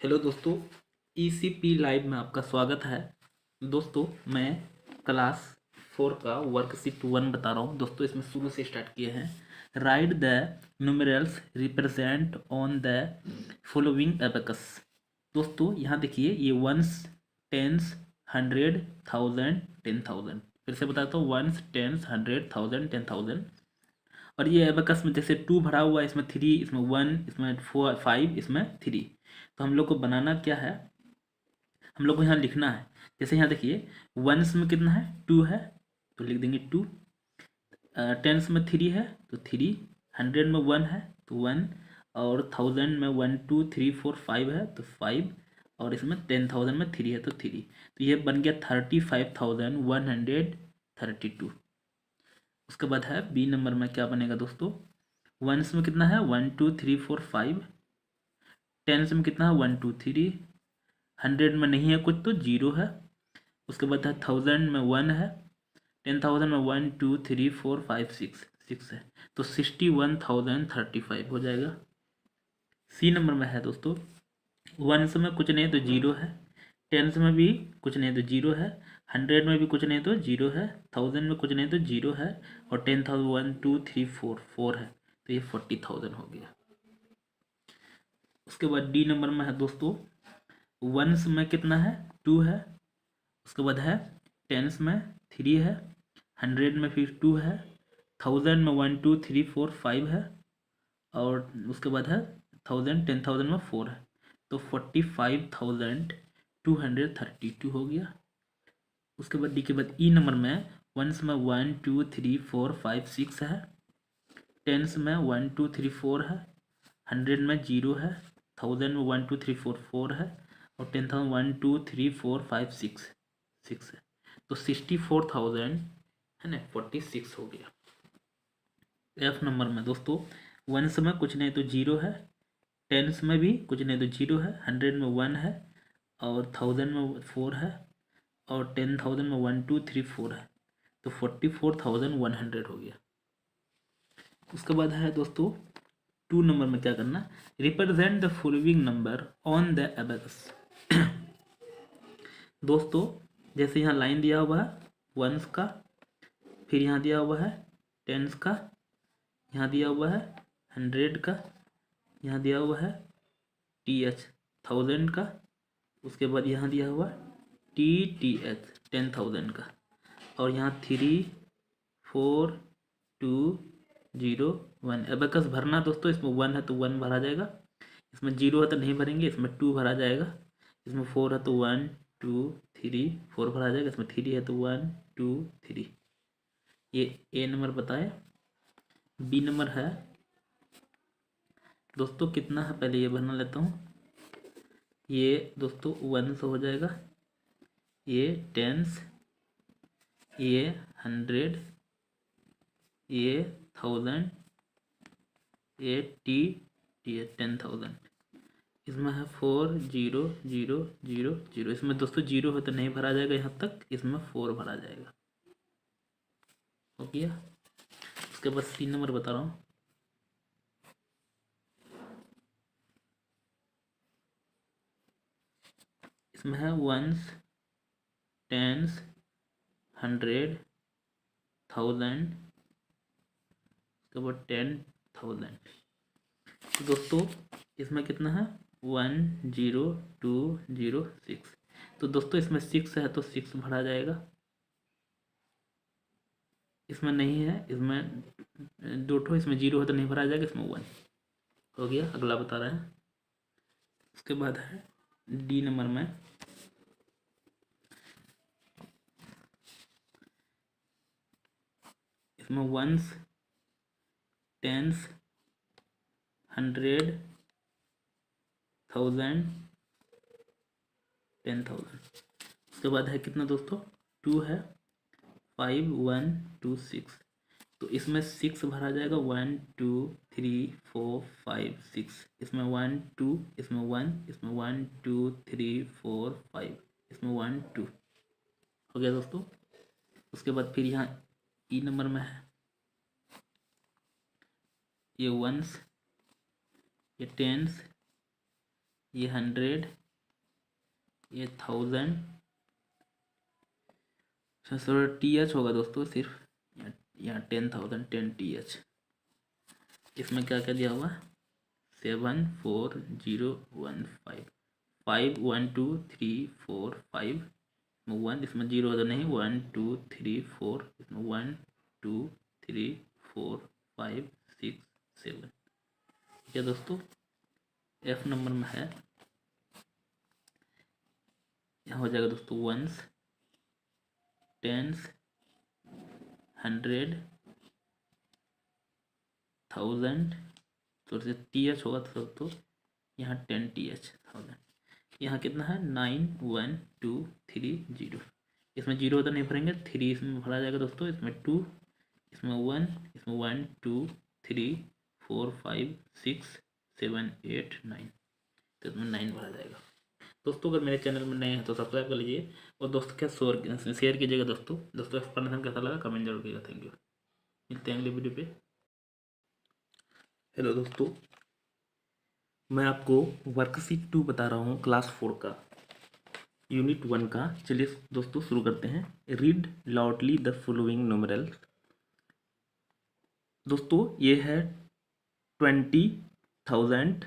Hello दोस्तों, ECP live में आपका स्वागत है। दोस्तों मैं क्लास 4 का वर्कशीट 1 बता रहा हूँ। दोस्तों इसमें शुरू से स्टार्ट किए हैं। Right the numerals represent on the following abacus. दोस्तों यहाँ देखिए, ये वंस, टेंस, 100, 1000, 10,000। फिर से बताता हूँ, वंस, टेंस, 100, 1000, 10,000। और ये एबेकस में जैसे 2 भरा हुआ है, इसमें 3, इसमें 1, इसमें 4, 5, इसमें 3। तो हम लोग को बनाना क्या है, हम लोग को यहाँ लिखना है। जैसे यहाँ देखिए, वंस में कितना है, 2 है, तो लिख देंगे 2। टेंस में 3 है तो 3, 100 में 1 है तो 1, और 1000 में 1 2 3 4 5 है तो 5, और इसमें 10,000 में 3 है तो 3। तो ये बन गया 35,132। उसके बाद है बी नंबर में क्या बनेगा दोस्तों। वंस में कितना है, 1 2 3 4 5। टेंस में कितना है, 1 2 3। 100 में नहीं है कुछ तो 0 है। उसके बाद है 1000 में 1 है। 10,000 में 1 2 3 4 5 6 है, तो 61,035 हो जाएगा। सी नंबर में है दोस्तों, वंस में कुछ नहीं तो 0 है, टेंस में भी कुछ नहीं तो 0 है, 100 में भी कुछ नहीं तो 0 है, 1000 में कुछ नहीं तो 0 है, और 10,000 1 2 3 4 4 है, तो ये 40,000 हो गया। उसके बाद डी नंबर में है दोस्तों, वंस में कितना है, 2 है। उसके बाद है टेंस में 3 है, 100 में फिर 2 है, 1000 में 1 2 3 4 5 है, और उसके बाद है 10,000 में 4 है, तो 45,232 हो गया। उसके बाद डी के बाद ई नंबर में, वंस में 1 2 3 4 5 6 है, टेंस में 1 2 3 4 है, 100 में 0 है, 1000 में 1 2 3 4 4 है, और 10,000 1 2 3 4 5 6 है, तो 64,000 है ना, 46 हो गया। एफ नंबर में दोस्तों, वंस में कुछ नहीं तो 0 है, टेंस में भी कुछ नहीं तो 0 है, 100 में 1 है, और 1000 में 4 है, और 10,000 में 1 2 3 4 है, तो 44,100 हो गया। उसके बाद है दोस्तों 2 नंबर में क्या करना, represent the following number on the abacus. दोस्तों जैसे यहाँ लाइन दिया हुआ है वंस का, फिर यहाँ दिया हुआ है टेंस का, यहाँ दिया हुआ है 100 का, यहाँ दिया हुआ है TH 1000 का, उसके बाद यहाँ दिया हुआ TTH 10,000 का, और यहाँ 3 4 2 0 1। एबेकस भरना दोस्तों, इसमें 1 है तो 1 भरा जाएगा, इसमें 0 है तो नहीं भरेंगे, इसमें 2 भरा जाएगा, इसमें 4 है तो 1 2 3 4 भरा जाएगा, इसमें 3 है तो 1 2 3। ये ए नंबर बताए। बी नंबर है दोस्तों, कितना है पहले ये भरना लेता हूँ। ये दोस्तों 1 से हो जाएगा, ये टेंस, ये 100, ये 1000, ये ये 10,000। इसमें है 4 0 0 0 0। इसमें दोस्तों 0 है तो नहीं भरा जाएगा यहाँ तक, इसमें 4 भरा जाएगा। हो गया। उसके बाद सी नंबर बता रहा हूँ। इसमें है वंस, टेंस, 100, 1000, उसके बाद 10,000। तो दोस्तों इसमें कितना है, 1 0 2 0 6। तो दोस्तों इसमें 6 है तो 6 भरा जाएगा, इसमें नहीं है, इसमें 2 ठो, इसमें 0 है तो नहीं भरा जाएगा, इसमें 1 हो गया। अगला बता रहे हैं। उसके बाद है डी नंबर में, इसमें वंस, टेंस, 100, 1000, 10,000। उसके बाद है कितना दोस्तों, 2 है, 5 1 2 6। तो इसमें 6 भरा जाएगा, 1 2 3 4 5 6। इसमें 1 2, इसमें 1, इसमें 1 2 3 4 5, इसमें 1 2 हो गया दोस्तों। उसके बाद फिर यहाँ ई नंबर में है, ये वंस, ये टेंस, ये 100, ये 1000, सॉरी TH होगा दोस्तों सिर्फ, यहाँ 10,000, 10 TH। इसमें क्या क्या दिया हुआ, 74015, 5 1 2 3 4 5, 1, इसमें जीरो तो नहीं, 1 2 3 4, इसमें 1 2 3 4 5 6 7। ठीक है दोस्तों, F नंबर में है, यहाँ हो जाएगा दोस्तों वंस, टेंस, 100, 1000, थोड़े से TH होगा तो यहाँ 10 TH, 1000। यहाँ कितना है, 91230। इसमें जीरो तो नहीं भरेंगे, 3 इसमें भरा जाएगा दोस्तों, इसमें 2, इसमें 1, इसमें 1 2 3 4 5 6 7 8 9, तो इसमें 9 भरा जाएगा। दोस्तों अगर मेरे चैनल में नए हैं तो सब्सक्राइब कर लीजिए, और दोस्तों क्या शेयर कीजिएगा। दोस्तों एक्सप्लेनेशन कैसा लगा कमेंट जरूर कीजिएगा। थैंक यू, मिलते हैं अगले वीडियो पे। हेलो दोस्तों, मैं आपको वर्कशीट 2 बता रहा हूँ, क्लास 4 का, यूनिट 1 का। चलिए दोस्तों शुरू करते हैं। Read loudly the following numerals. दोस्तों ये है 20,000,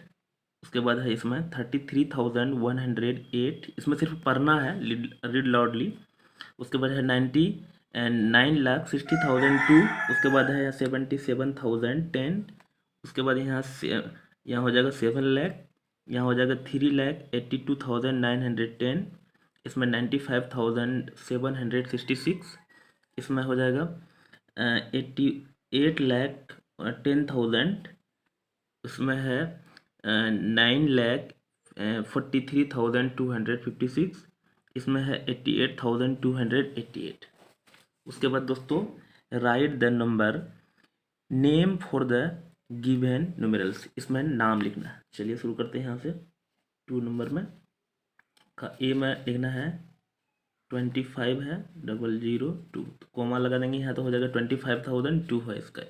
उसके बाद है इसमें 33,108, इसमें सिर्फ पढ़ना है, रीड लाउडली। उसके बाद है 9,60,002, उसके बाद है 77,010, उसके बाद यहाँ हो जाएगा 7 लाख, यहाँ हो जाएगा 3,82,910, इसमें 95,766, इसमें हो जाएगा 88,10,000, उसमें है 9,43,256, इसमें है 88,288। उसके बाद दोस्तों right the number name for the given numerals, इसमें नाम लिखना है। चलिए शुरू करते हैं यहाँ से। 2 नंबर में का ए में लिखना है 25 है 002, तो कोमा लगा देंगे यहाँ, तो हो जाएगा 25,002 है इसका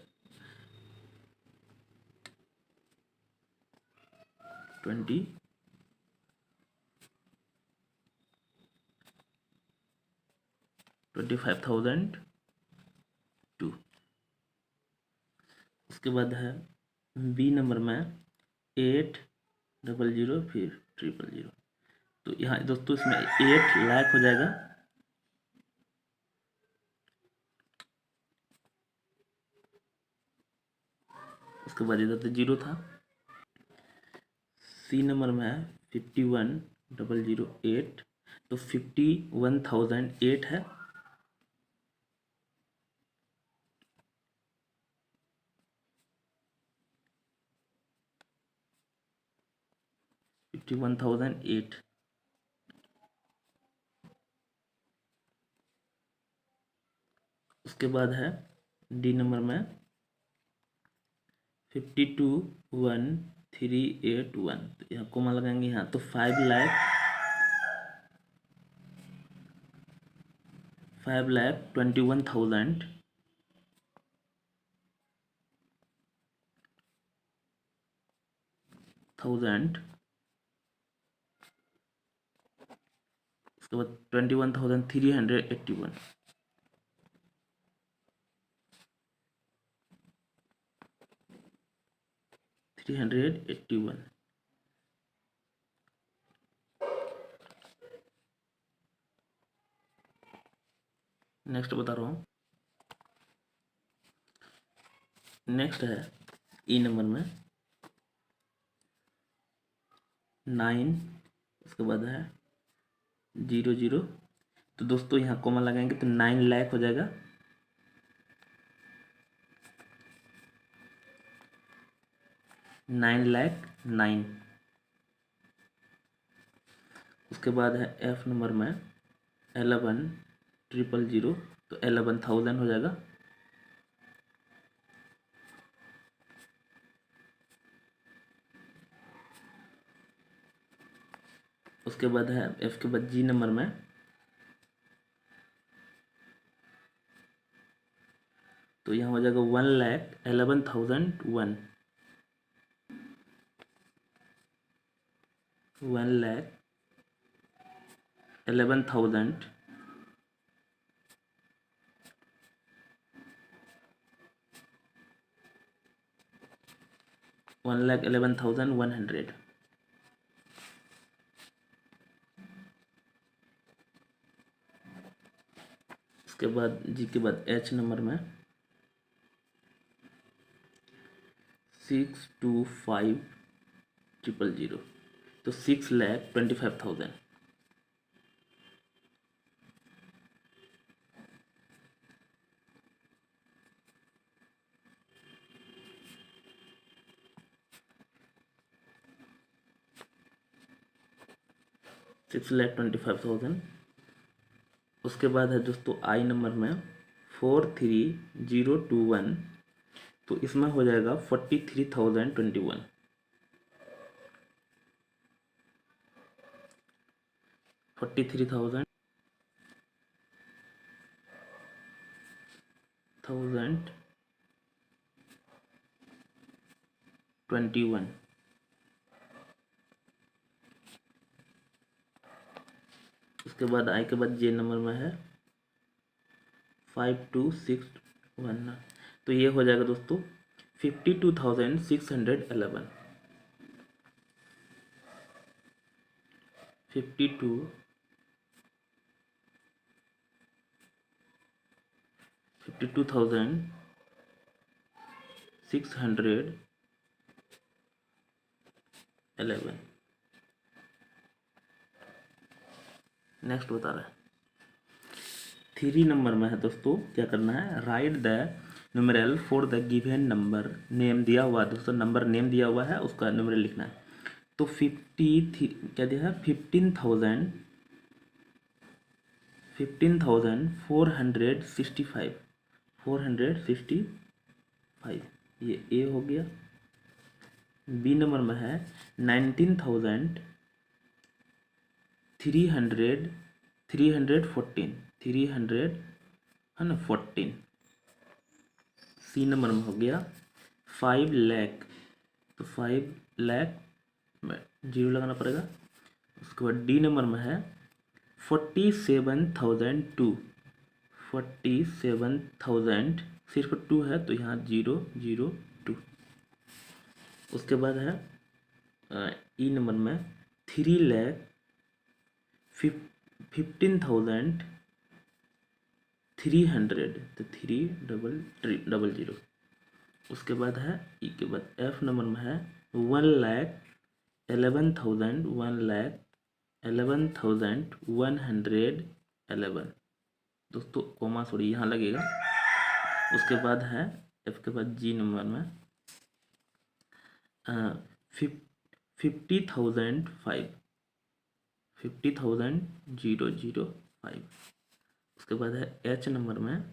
25,002। उसके बाद है बी नंबर में 800 फिर 000, तो यहाँ दोस्तों इसमें 8 लाख हो जाएगा, उसके बाद इधर तो 0 था। सी नंबर में है 51,008, तो 51,008 है, उसके बाद है डी नंबर में 52,1,381, तो यहाँ कोमा लगाएंगे यहाँ, तो 5,21,000, उसके बाद 21,381, नेक्स्ट बता रहा हूँ। नेक्स्ट है ई नंबर में 9, उसके बाद है 00, तो दोस्तों यहाँ कोमा लगाएंगे तो 9 लाख हो जाएगा, $9,09,000। उसके बाद है एफ नंबर में 11,000, तो 11,000 हो जाएगा। उसके बाद है एफ के बाद जी नंबर में, तो यहाँ हो जाएगा 1,11,001, 1,11,000 1,11,100। उसके बाद जी के बाद एच नंबर में 625,000 तो 6,25,000। $6,25,000। उसके बाद है दोस्तों आई नंबर में 43,021 तो इसमें हो जाएगा 43,021। 43,021। उसके बाद आई के बाद जे नंबर में है 52,619 तो ये हो जाएगा दोस्तों 52,611। 52,611। नेक्स्ट बता रहा है 3 नंबर में है दोस्तों, क्या करना है, write the numeral for the given number. Name दिया हुआ है दोस्तों, नंबर नेम दिया हुआ है, उसका न्यूमेरल लिखना है। तो 50 क्या दिया है, 15,465 ये ए हो गया। बी नंबर में है 19,314 है ना 14। सी नंबर में हो गया 5 लाख तो 5 लाख में 0 लगाना पड़ेगा। उसके बाद डी नंबर में है 47,002 47,000 सिर्फ 2 है तो यहाँ 002। उसके बाद है ई नंबर में 3,15,300 तो 300। उसके बाद है ई के बाद एफ नंबर में है 1,11,111 दोस्तों कोमा सॉरी यहाँ लगेगा। उसके बाद है एफ के बाद जी नंबर में 50,005 50,005। उसके बाद है एच नंबर में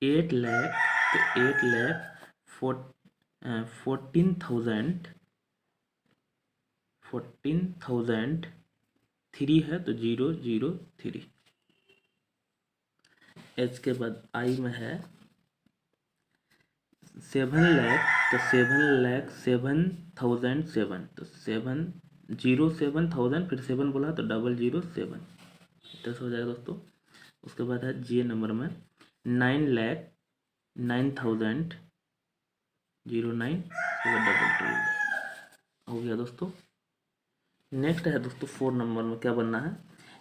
8 लाख तो 8,14,3 है तो 003। एच के बाद आई में है 7 लाख तो 7,07,007 तो 7,07,000 फिर 7 बोला तो 007 10 हो जाएगा दोस्तों। उसके बाद है जे नंबर में 9,09,009 हो गया दोस्तों। नेक्स्ट है दोस्तों 4 नंबर में क्या बनना है,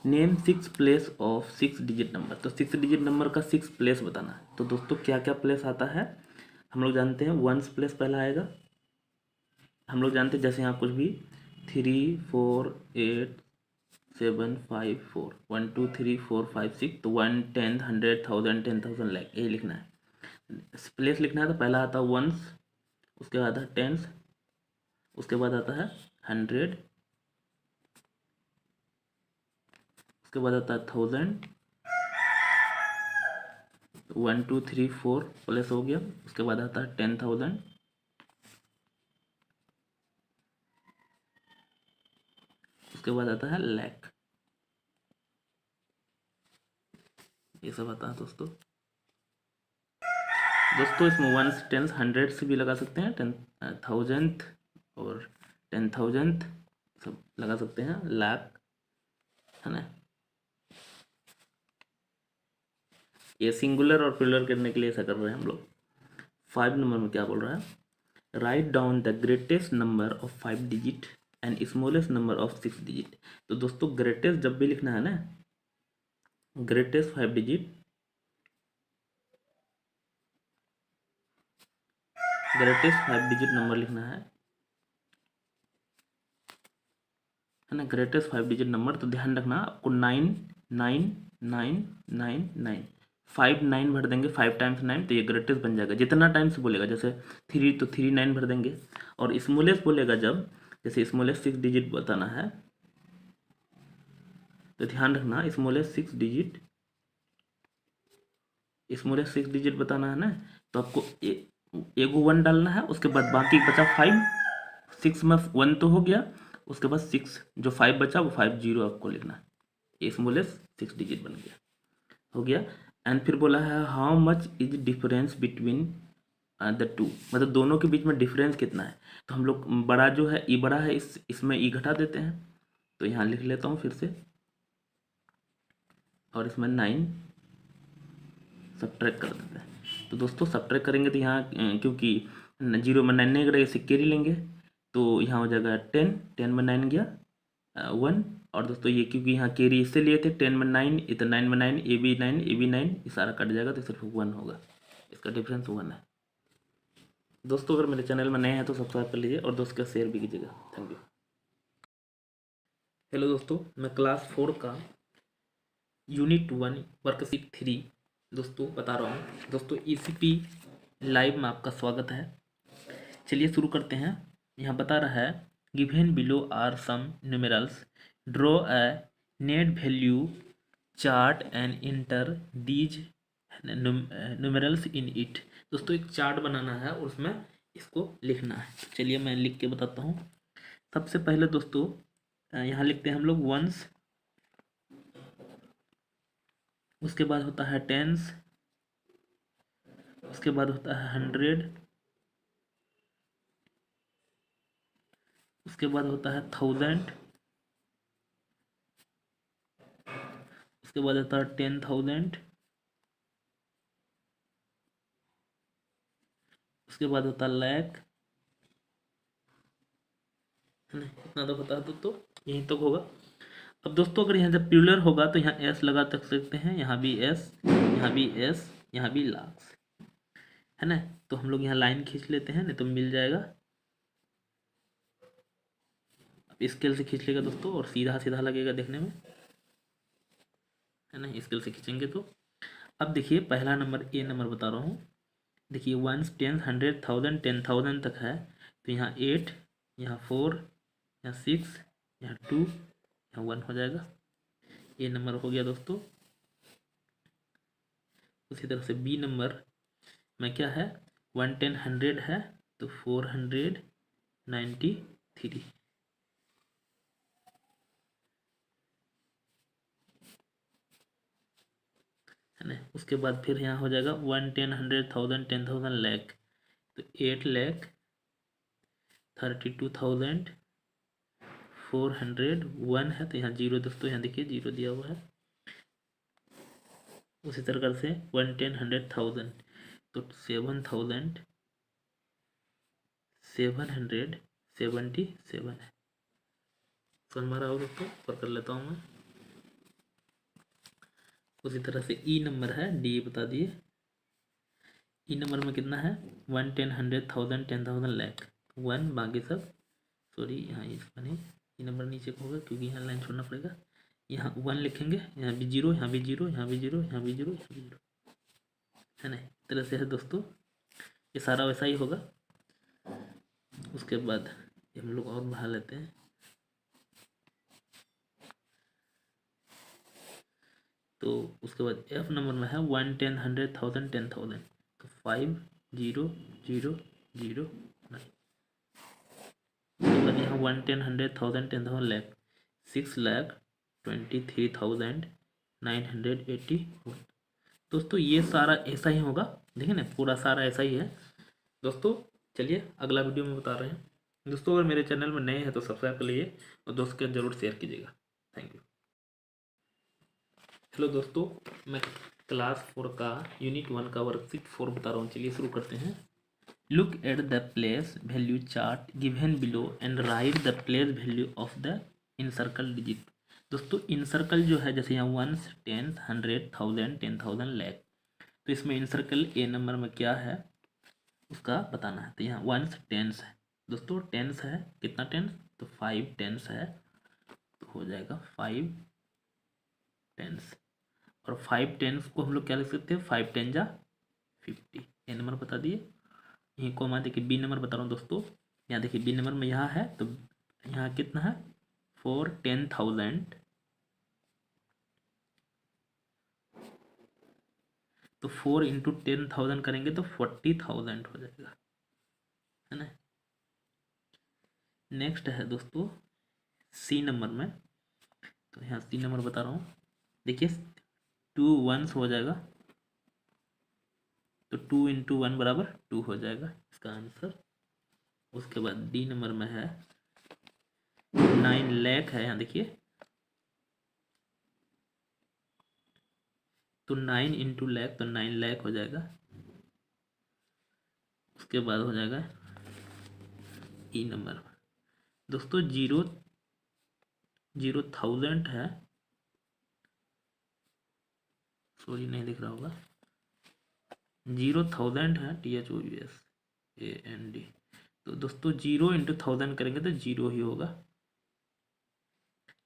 name 6 place of 6 digit number. तो 6 डिजिट नंबर का 6 प्लेस बताना है। तो दोस्तों क्या क्या प्लेस आता है हम लोग जानते हैं, 1s प्लेस पहला आएगा। हम लोग जानते हैं जैसे यहाँ कुछ भी 3 4 8 7 5 4 1 2 3 4 5 6 तो 1 10 100 1000 10,000 लाख यही लिखना है। प्लेस लिखना है तो पहला आता है 1s, उसके बाद आता है 10s, उसके बाद आता है 100, उसके बाद आता है 1000 1 2 3 4 प्लेस हो गया। उसके बाद आता है 10,000, उसके बाद आता है लाख। ये सब आता है दोस्तों। इसमें 1s 10s 100 से भी लगा सकते हैं, 10,000 और 10,000 सब लगा सकते हैं, लाख, है ना। ये सिंगुलर और प्लूरल करने के लिए ऐसा कर रहे हैं हम लोग। 5 नंबर में क्या बोल रहा है, write down the greatest number of 5 digit and smallest number of 6 digit. तो दोस्तों ग्रेटेस्ट जब भी लिखना है ना, greatest 5 digit, greatest 5 digit number लिखना है ना, ग्रेटेस्ट 5 डिजिट नंबर। तो ध्यान रखना आपको 9 5 9 भर देंगे, 5 टाइम्स 9, तो ये ग्रेटेस्ट बन जाएगा। जितना टाइम्स बोलेगा, जैसे 3 तो 3 9 भर देंगे। और स्मॉलेस्ट बोलेगा जब, जैसे स्मॉलेस्ट 6 डिजिट बताना है, तो ध्यान रखना स्मॉलेस्ट 6 डिजिट, स्मॉलेस्ट 6 डिजिट बताना है ना, तो आपको एगो 1 डालना है, उसके बाद बाकी बचा 5, 6 में 1 तो हो गया, उसके बाद 6 जो 5 बचा वो 5 0 आपको लिखना है। ये स्मॉलेस्ट 6 डिजिट बन गया, हो गया। एंड फिर बोला है how much is difference between the two, मतलब दोनों के बीच में डिफरेंस कितना है। तो हम लोग बड़ा जो है ई बड़ा है, इसमें ई घटा देते हैं। तो यहाँ लिख लेता हूँ फिर से, और इसमें 9 सब्ट्रैक्ट कर देते हैं। तो दोस्तों सब्ट्रैक्ट करेंगे तो यहाँ क्योंकि 0 में 9 नहीं करेंगे, इससे कैरी लेंगे, तो यहाँ हो जाएगा 10, 10 में 9 गया 1। और दोस्तों ये क्योंकि यहाँ कैरी इससे लिए थे, 10 में 9, इधर 9 में 9, ए बी 9, ए बी 9, ये सारा कट जाएगा, तो सिर्फ 1 होगा, इसका डिफरेंस 1 है। दोस्तों अगर मेरे चैनल में नए हैं तो सब्सक्राइब कर लीजिए और दोस्तों का शेयर भी कीजिएगा। Thank you. हेलो दोस्तों, मैं क्लास 4 का यूनिट 1 वर्कशीट 3 दोस्तों बता रहा हूँ। दोस्तों ECP लाइव में आपका स्वागत है। चलिए शुरू करते हैं। यहाँ बता रहा है given below are some numerals, draw a net value chart and enter these numerals in it. दोस्तों एक चार्ट बनाना है और उसमें इसको लिखना है। चलिए मैं लिख के बताता हूँ। सबसे पहले दोस्तों यहाँ लिखते हैं हम लोग वंस, उसके बाद होता है टेंस, उसके बाद होता है 100, उसके बाद होता है 1000, उसके बाद होता है 10,000, उसके बाद होता है लाख, है ना। इतना तो पता है दोस्तों, यहीं तक होगा। अब दोस्तों अगर यहाँ जब प्लूरल होगा तो यहाँ एस लगा तक सकते हैं, यहाँ भी एस, यहाँ भी एस, यहाँ भी लाख, है ना। तो हम लोग यहाँ लाइन खींच लेते हैं, नहीं तो मिल जाएगा। अब स्केल से खींच लेगा दोस्तों और सीधा सीधा लगेगा देखने में, है ना। स्केल से खींचेंगे तो अब देखिए पहला नंबर ए नंबर बता रहा हूँ। देखिए 1 10 100 1000 10,000 तक है, तो यहाँ 8, यहाँ 4, यहाँ 6, यहाँ 2, यहाँ 1 हो जाएगा। ए नंबर हो गया दोस्तों। उसी तरह से बी नंबर में क्या है, 1 10 100 है, तो 493, है ना। उसके बाद फिर यहाँ हो जाएगा 1 10 100 1000 10,000 लाख, तो 8,32,401 है, तो यहाँ 0 दोस्तों, यहाँ देखिए 0 दिया हुआ है। उसी तरह से 1 10 100,000, तो 7,777 है। समझ में रहा हो दोस्तों, ऊपर कर लेता हूँ मैं। उसी तरह से ई नंबर है, डी बता दिए। ई नंबर में कितना है, 1 10 100 1000 10,000 लाख, 1 बाकी सब, सॉरी यहाँ इसका नहीं, ई नंबर नीचे को होगा क्योंकि यहाँ लाइन छोड़ना पड़ेगा। यहाँ 1 लिखेंगे, यहाँ भी 0, यहाँ भी 0, यहाँ भी 0, यहाँ भी 0, यहाँ भी 0, है ना। इस तरह से है दोस्तों, ये सारा वैसा ही होगा। उसके बाद ये हम लोग और बढ़ा लेते हैं। तो उसके बाद एफ नंबर में है 1 10 100 1000 10,000, तो 50,009। उसके बाद यहाँ 1 10 100 1000 10,000 लाख, 6,23,981। दोस्तों ये सारा ऐसा ही होगा, देखिए ना, पूरा सारा ऐसा ही है दोस्तों। चलिए अगला वीडियो में बता रहे हैं। दोस्तों अगर मेरे चैनल में नए हैं तो सब्सक्राइब कर लीजिए और दोस्त के जरूर शेयर कीजिएगा। Thank you. हेलो दोस्तों, मैं क्लास 4 का यूनिट 1 का वर्कशीट 4 बता रहा हूँ। चलिए शुरू करते हैं। Look at the place value chart given below and right the place value of the encircle digit. दोस्तों इनसर्कल जो है, जैसे यहाँ 1, 10, 100, 1000, 10,000, लाख, तो इसमें इनसर्कल ए नंबर में क्या है उसका बताना है। तो यहाँ 1 टेंस है दोस्तों, टेंस है, कितना टेंस, तो 5 टेंस है, तो हो जाएगा 5 टेंस। और 5 टेंस को हम लोग क्या लिख सकते हैं, 5 10 जा 50। ए नंबर बता दिए। यहीं को हमारा देखिए बी नंबर बता रहा हूँ दोस्तों। यहाँ देखिए बी नंबर में यहाँ है, तो यहाँ कितना है 4 10,000, तो 4 इंटू 10,000 करेंगे तो 40,000 हो जाएगा, है ना। नेक्स्ट है दोस्तों सी नंबर में, तो यहाँ सी नंबर बता रहा हूँ। देखिए 2 1 हो जाएगा, तो 2 इंटू 1 बराबर 2 हो जाएगा इसका आंसर। उसके बाद डी नंबर में है 9 लाख है, यहाँ देखिए, तो 9 इंटू लाख, तो 9 लाख हो जाएगा। उसके बाद हो जाएगा ई नंबर दोस्तों 0,000 है, सॉरी नहीं दिख रहा होगा, 0,000 है, THOUSAND। तो दोस्तों 0 इंटू 1000 करेंगे तो 0 ही होगा।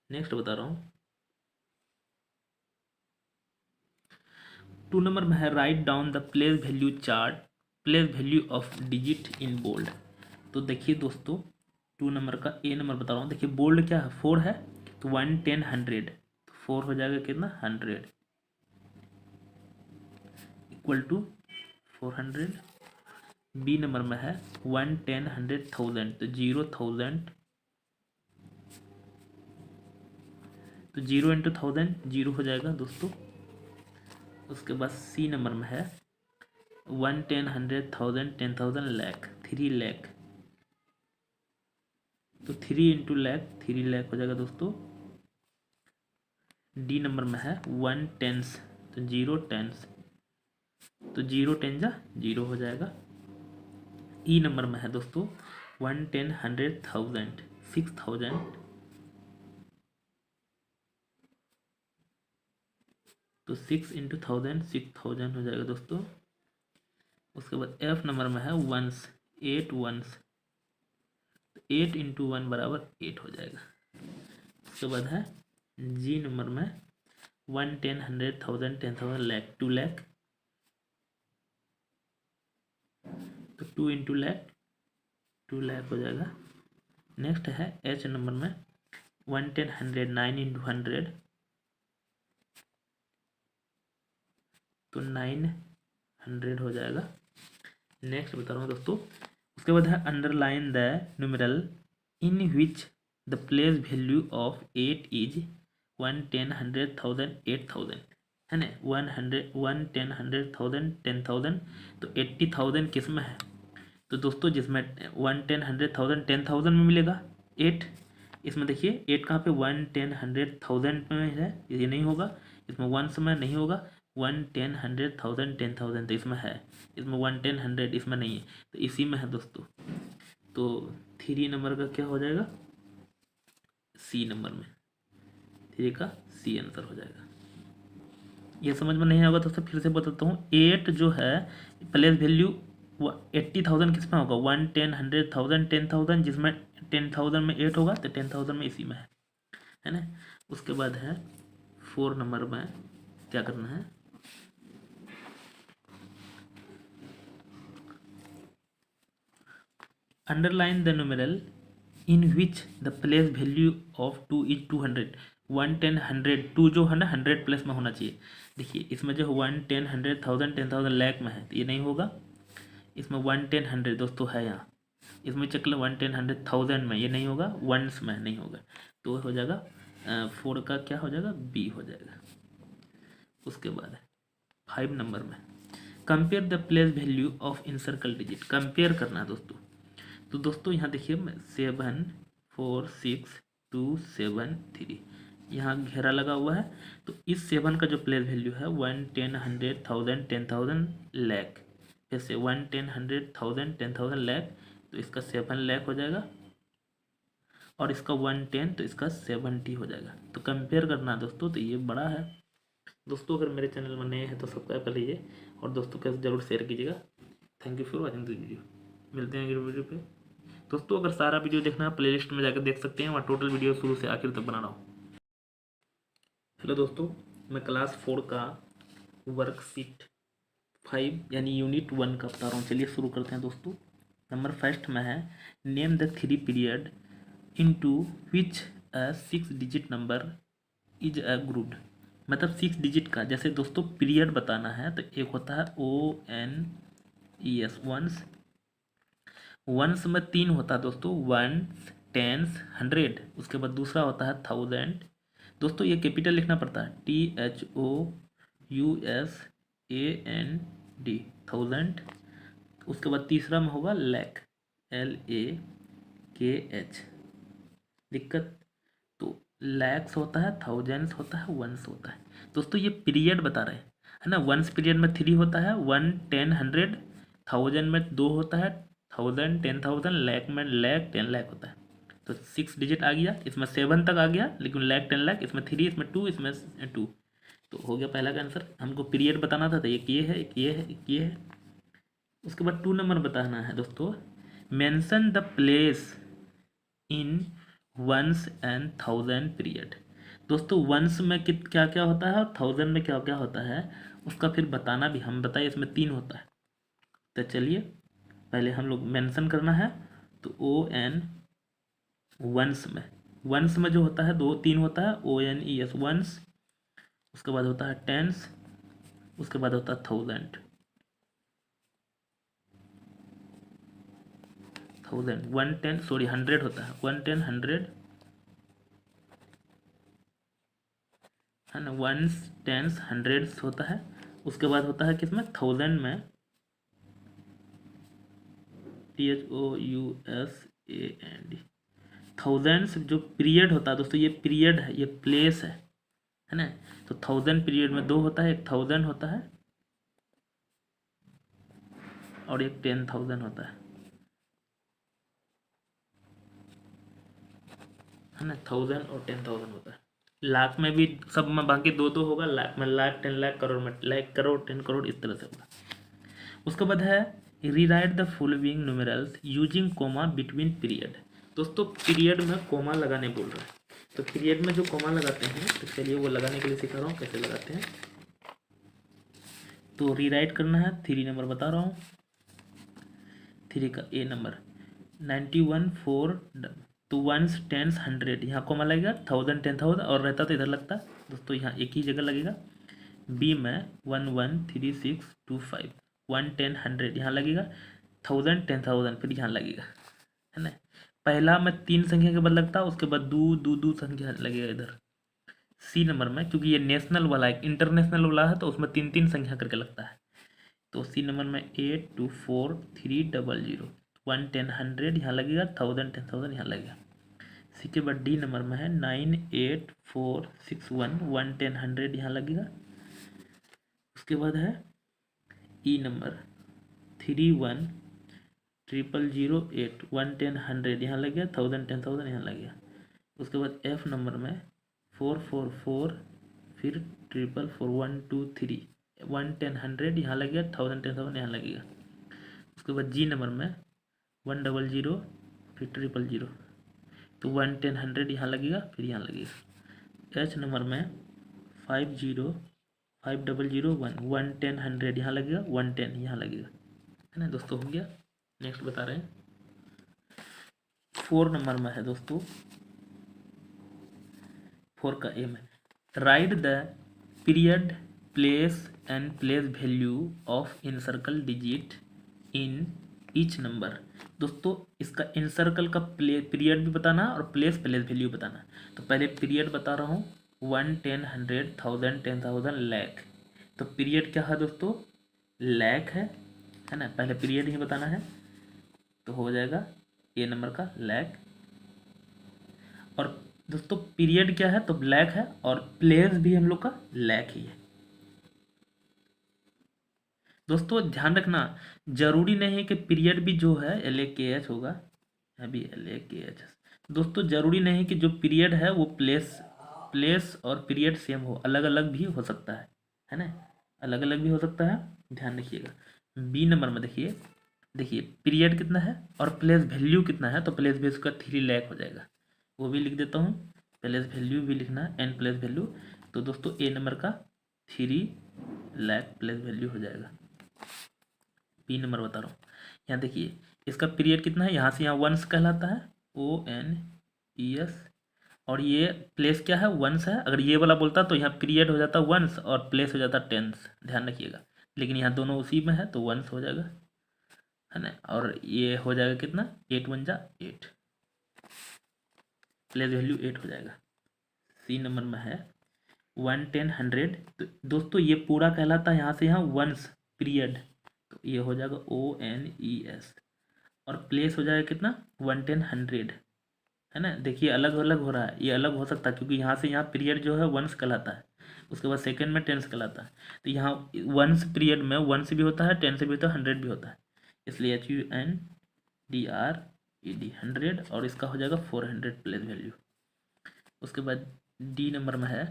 नेक्स्ट बता रहा हूँ 2 नंबर में है write down the place value chart, place value of digit in bold. तो देखिए दोस्तों 2 नंबर का ए नंबर बता रहा हूँ। देखिए बोल्ड क्या है, 4 है, तो 1 10 100, तो 4 हो जाएगा कितना 100 इक्वल टू 400। बी नंबर में है 1 10 100,000, तो 0,000, तो 0 इंटू 1000 0 हो जाएगा दोस्तों। उसके बाद सी नंबर में है 1 10 100,000 10,000 लाख, 3 लाख, तो 3 इंटू लाख 3 लाख हो जाएगा दोस्तों। डी नंबर में है 1 टेंस, तो 0 टेंस, तो 0 10 जा 0 हो जाएगा। ई नंबर में है दोस्तों 1 10 100,000 6,000, तो 6 इंटू 1000 6,000 हो जाएगा दोस्तों। उसके बाद एफ नंबर में है 1 8 1, तो 8 इंटू 1 बराबर 8 हो जाएगा। उसके बाद है जी नंबर में 1 10 100,000 10,000 लाख 2 लाख, तो 2 इंटू लाख 2 लाख हो जाएगा। नेक्स्ट है एच नंबर में 1 10 100 9 इंटू 100, तो 900 हो जाएगा। नेक्स्ट बता रहा हूँ दोस्तों। उसके बाद है underline the numeral in which the place value of 8 is 1 10 100,000 8,000, है ना। 100 1 10 100,000 10,000, तो 80,000 किस में है, तो दोस्तों जिसमें 1 10 100,000 10,000 में मिलेगा 8, इसमें देखिए 8 कहाँ पे 1 10 100,000 में है, ये नहीं होगा। इसमें 1 में नहीं होगा, 1 10 100,000 10,000 तो इसमें है, इसमें 1 10 100 इसमें नहीं है, तो इसी में है दोस्तों। तो 3 नंबर का क्या हो जाएगा, सी नंबर में 3 का सी आंसर हो जाएगा। ये समझ में नहीं आएगा दोस्तों फिर से बताता हूँ। 8 जो है प्लेस वैल्यू 80,000 किस में होगा, 1 10 100,000 10,000, जिसमें 10,000 में 8 होगा, तो 10,000 में इसी में है ना। उसके बाद है 4 नंबर में क्या करना है, underline the numeral in which the place value of 2 is 200। 1 10 100 2 जो है ना 100 प्लस में होना चाहिए। देखिए इसमें जो 1 10 100,000 10,000 लाख में है, तो ये नहीं होगा। इसमें 1 10 100 दोस्तों है यहाँ, इसमें चेक लो 1 10 100,000 में, ये नहीं होगा, वंस में नहीं होगा, तो हो जाएगा 4 का क्या हो जाएगा, बी हो जाएगा। उसके बाद 5 नंबर में compare the place value of encircle digit, compare करना है दोस्तों। तो दोस्तों यहाँ देखिए 7 4 6 2 7 3 यहाँ घेरा लगा हुआ है। तो इस 7 का जो प्लेस वैल्यू है 1 10 100 1000 10,000 लाख, फिर से 1 10 100 1000 10,000 लाख, तो इसका 7 लाख हो जाएगा और इसका 110 तो इसका 70 हो जाएगा। तो कंपेयर करना है दोस्तों, तो ये बड़ा है। दोस्तों अगर मेरे चैनल में नए हैं तो सब्सक्राइब कर लीजिए और दोस्तों के साथ जरूर शेयर कीजिएगा। Thank you for watching this video. मिलते हैं अगले वीडियो पे। दोस्तों अगर सारा वीडियो देखना है प्लेलिस्ट में जाकर देख सकते हैं, वहाँ टोटल वीडियो शुरू से आखिर तक बना रहा हूँ। हेलो दोस्तों, मैं क्लास 4 का वर्कशीट 5 यानी यूनिट 1 का बता रहा हूँ। चलिए शुरू करते हैं दोस्तों। नंबर फर्स्ट में है name the 3 period into which a 6 digit number is a group. मतलब 6 डिजिट का जैसे दोस्तों पीरियड बताना है तो एक होता है ONES वंस। वंस में 3 होता है दोस्तों, वंस, टेंस, 100। उसके बाद दूसरा होता है 1000। दोस्तों ये कैपिटल लिखना पड़ता है THOUSAND 1000। उसके बाद तीसरा में होगा लैख, LAKH। दिक्कत तो लैक्स होता है, थाउजेंड्स होता है, वंस होता है। दोस्तों ये पीरियड बता रहे हैं, है ना। वंस पीरियड में 3 होता है, 1 10 100। थाउजेंड में 2 होता है, 1000 10,000। लैख में लैख 10 लाख होता है। तो 6 डिजिट आ गया, इसमें 7 तक आ गया, लेकिन लैख 10 लाख, इसमें 3, इसमें 2, इसमें 2। तो हो गया पहला का आंसर। हमको पीरियड बताना था तो एक ये है, एक ये है, एक ये है। उसके बाद 2 नंबर बताना है दोस्तों, mention the place in ones and thousand period. दोस्तों वंस में क्या क्या होता है और थाउजेंड में क्या क्या होता है उसका फिर बताना भी। हम बताइए इसमें 3 होता है। तो चलिए पहले हम लोग मेंशन करना है। तो ON वंस में जो होता है 2 3 होता है, ONES वंस। उसके बाद होता है टेंस, उसके बाद होता है 1000 110 सॉरी 100 होता है, 110 100, है ना। वंस टेंस हंड्रेड्स होता है। उसके बाद होता है किसमें, 1000 में THOUSAND। थाउजेंड्स जो पीरियड होता है दोस्तों, ये पीरियड है, ये प्लेस है ना। तो 1000 पीरियड में 2 होता है, एक 1000 होता है और एक 10,000 होता है ना। 1000 और 10,000 होता है। लाख में भी सब में बाकी 2 2 होगा, लाख में लाख, 10 लाख, करोड़ में लाख करोड़, 10 करोड़, इस तरह से होगा। उसके बाद है rewrite the following numerals using comma between period. दोस्तों पीरियड में कोमा लगाने बोल रहा है, तो पीरियड में जो कोमा लगाते हैं तो चलिए वो लगाने के लिए सिखा रहा हूँ कैसे लगाते हैं। तो रीराइट करना है, 3 नंबर बता रहा हूँ। 3 का A नंबर 91 4, तो वंस टेंस 100, यहाँ कोमा लगेगा, 1000 10,000 और रहता तो इधर लगता दोस्तों, यहाँ एक ही जगह लगेगा। B में 1 1 3 6 2 5, 1 10 100 यहाँ लगेगा, 1000 10,000 फिर यहाँ लगेगा, है ना। पहला में 3 संख्या के बाद लगता है, उसके बाद 2 2 2 संख्या लगेगा इधर। C नंबर में क्योंकि ये नेशनल वाला है, इंटरनेशनल वाला है, तो उसमें 3 3 संख्या करके लगता है। तो C नंबर में 8 2 4 3 0 0, 1 10 100 यहाँ लगेगा, 1000 10,000 यहाँ लगेगा। C के बाद D नंबर में है 9 8 4 6 1, 1 10 100 यहाँ लगेगा। उसके बाद है E नंबर 3 1 0 0 8, 1 10 100 यहाँ लग गया, 1000 10,000 यहाँ लग गया। उसके बाद F नंबर में 4 4 4 फिर 4 4 4 1 2 3, 1 10 100 यहाँ लग गया, 1000 10,000 यहाँ लगेगा। उसके बाद G नंबर में 1 0 0 फिर 0 0 0, तो 1 10 100 यहाँ लगेगा, फिर यहाँ लगेगा। H नंबर में 5 0 5 0 0 1, 1 10 100 यहाँ लगेगा, 1 10 यहाँ लगेगा, है ना दोस्तों। हो गया। नेक्स्ट बता रहे हैं 4 नंबर में है दोस्तों, 4 का A में right the period place and place value of encircle digit in each number. दोस्तों इसका इनसर्कल का पीरियड भी बताना और प्लेस वैल्यू बताना। तो पहले पीरियड बता रहा हूँ, 1 10 100 1000 10,000 लाख। तो पीरियड क्या है दोस्तों, लाख है ना। पहले पीरियड ही बताना है, तो हो जाएगा ए नंबर का लैक। और दोस्तों पीरियड क्या है, तो लैक है, और प्लेस भी हम लोग का लैक ही है। दोस्तों ध्यान रखना, जरूरी नहीं है कि पीरियड भी जो है LAKH होगा, अभी LAKH। दोस्तों जरूरी नहीं कि जो पीरियड है वो प्लेस प्लेस और पीरियड सेम हो, अलग अलग भी हो सकता है ना, अलग अलग भी हो सकता है, ध्यान रखिएगा। बी नंबर में देखिए, देखिए पीरियड कितना है और प्लेस वैल्यू कितना है, तो प्लेस वैल्यू का 3 लाख हो जाएगा, वो भी लिख देता हूँ। प्लेस वैल्यू भी लिखना है, एन प्लेस वैल्यू। तो दोस्तों ए नंबर का 3 लाख प्लेस वैल्यू हो जाएगा। बी नंबर बता रहा हूँ, यहाँ देखिए इसका पीरियड कितना है, यहाँ से यहाँ वंस कहलाता है, ONES। और ये प्लेस क्या है, वंस है। अगर ये वाला बोलता तो यहाँ पीरियड हो जाता वंस और प्लेस हो जाता टेंस, ध्यान रखिएगा। लेकिन यहाँ दोनों उसी में है तो वंस हो जाएगा, है ना। और ये हो जाएगा कितना, 8 1 जा 8, प्लेस वैल्यू 8 हो जाएगा। सी नंबर में है 1 10 100। तो दोस्तों ये पूरा कहलाता है यहाँ से यहाँ वंस पीरियड, तो ये हो जाएगा ONES। और प्लेस हो जाएगा कितना 1 10 100, है ना। देखिए अलग अलग हो रहा है, ये अलग हो सकता है क्योंकि यहाँ से यहाँ पीरियड जो है वंस कहलाता है, उसके बाद सेकंड में टेंस कहलाता है। तो यहाँ वंस पीरियड में वंस भी होता है, टेंस भी होता है, 100 भी होता है, इसलिए HUNDRED 100। और इसका हो जाएगा 400 प्लेस वैल्यू। उसके बाद डी नंबर में है,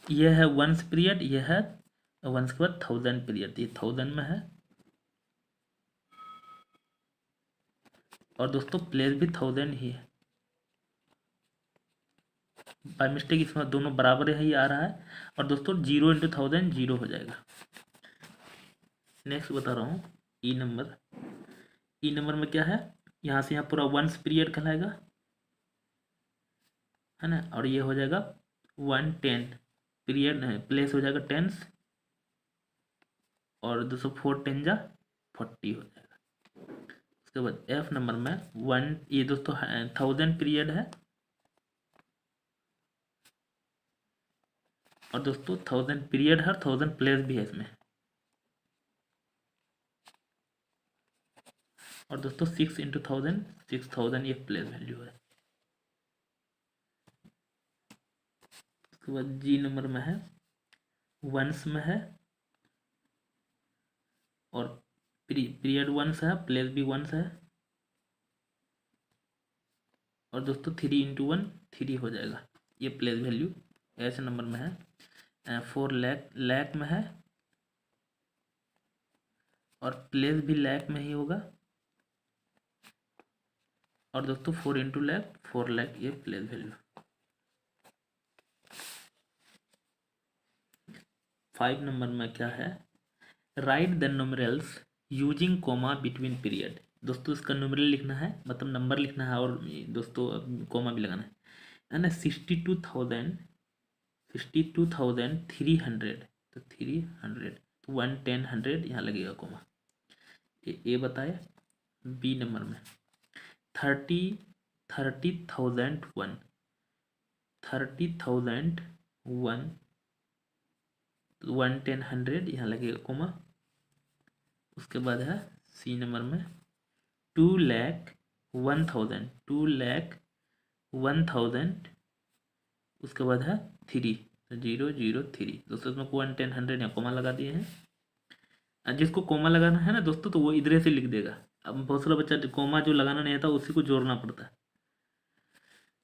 यह है वंस पीरियड, यह है वंस के बाद 1000 पीरियड, ये 1000 में है। और दोस्तों प्लेस भी 1000 ही है, बाय मिस्टेक इसमें दोनों बराबर ही आ रहा है। और दोस्तों 0 × 1000 0 हो जाएगा। नेक्स्ट बता रहा हूँ ई नंबर। ई नंबर में क्या है, यहाँ से यहाँ पूरा वंस पीरियड कहलाएगा, है ना। और ये हो जाएगा 1 10 पीरियड, प्लेस हो जाएगा टेंस। और 204 10 जा 40 हो जाएगा। उसके बाद एफ नंबर में 1, ये दोस्तों 1000 पीरियड है, और दोस्तों 1000 पीरियड है, 1000 प्लेस भी है इसमें। और दोस्तों 6 × 1000 6000 ये प्लेस वैल्यू है। उसके बाद जी नंबर में है वंस में है, और पीरियड वंस है, प्लेस भी वंस है। और दोस्तों 3 × 1 3 हो जाएगा, ये प्लेस वैल्यू। ऐसे नंबर में है 4 लाख में है, और प्लेस भी लाख में ही होगा। और दोस्तों 4 × लाख 4 लाख ये प्लेस वैल्यू। 5 नंबर में क्या है, write the numerals using comma between period. दोस्तों इसका न्यूमेरल लिखना है, मतलब नंबर लिखना है, और दोस्तों कोमा भी लगाना है ना। 62,300, तो 300 तो 1 10 100 यहाँ लगेगा कोमा। ये बताए। बी नंबर में 30,001 30,001 1 10 100 यहाँ लगेगा कोमा। उसके बाद है सी नंबर में 2,01,000 2,01,000। उसके बाद है 3, तो 003। दोस्तों इसमें 1 10 100 यहाँ कोमा लगा दिए हैं। जिसको कोमा लगाना है ना दोस्तों, तो वो इधर से लिख देगा। अब बहुत सारा बच्चा कोमा जो लगाना नहीं आता उसी को जोड़ना पड़ता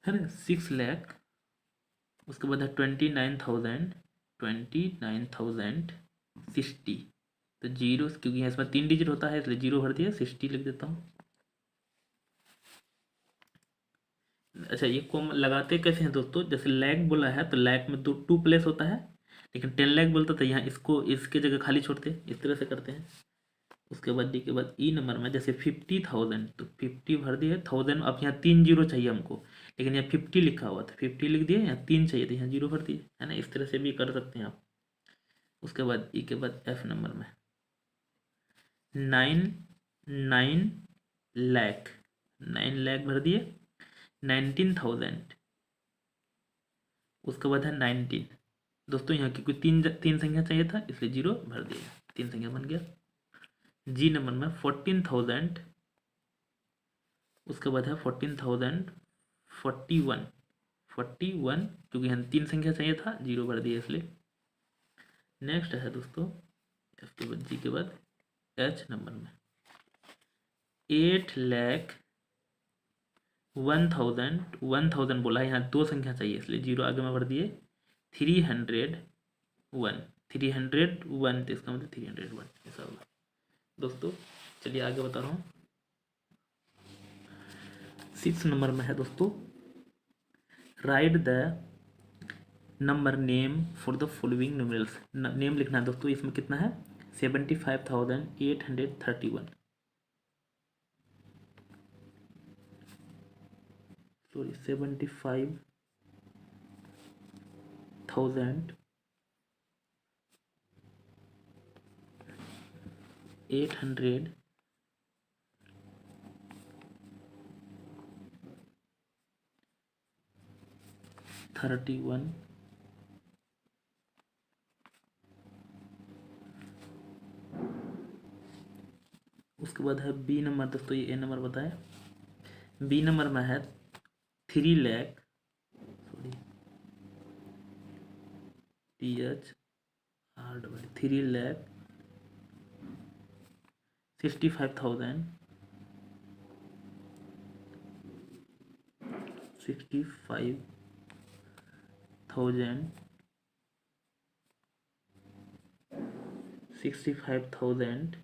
है ना। 6 लाख। उसके बाद है 29,060, तो जीरो, क्योंकि यहाँ इसमें 3 डिजिट होता है इसलिए 0 भर दिया, 60 लिख देता हूँ। अच्छा ये कोम लगाते कैसे हैं दोस्तों, जैसे लैक बोला है तो लैक में 2 प्लेस होता है, लेकिन 10 लाख बोलता था, यहाँ इसको इसके जगह खाली छोड़ते हैं, इस तरह से करते हैं। उसके बाद डी के बाद ई नंबर में जैसे 50,000, तो 50 भर दिए, 1000। अब यहाँ 3 0 चाहिए हमको, लेकिन यहाँ 50 लिखा हुआ था, 50 लिख दिए, यहाँ 3 चाहिए, तो यहाँ 0 भर दिए, है ना। इस तरह से भी कर सकते हैं आप। उसके बाद ई के बाद एफ नंबर में 9 लाख 9 लाख भर दिए, 19,000। उसके बाद है 19। दोस्तों यहाँ की कोई तीन संख्या चाहिए था इसलिए 0 भर दिया, 3 संख्या बन गया। जी नंबर में 14,000, उसके बाद है 14,041, 41 क्योंकि हम 3 संख्या चाहिए था, 0 भर दिया इसलिए। नेक्स्ट है दोस्तों एफ के बाद जी के बाद एच नंबर में 8,01,000, 1,000 बोला है, यहाँ 2 संख्या चाहिए इसलिए 0 आगे में भर दिए। 301, 301 तो इसका मतलब 301 ऐसा होगा दोस्तों। चलिए आगे बता रहा हूँ। 6 नंबर में है दोस्तों, right the number name for the following numerals. Name लिखना है दोस्तों, इसमें कितना है 75,831, सॉरी 75,831। उसके बाद है बी नंबर दोस्तों, ये ए नंबर बताए। बी नंबर में है 3,00,000, सॉरी THR 3,65,000, 65,000।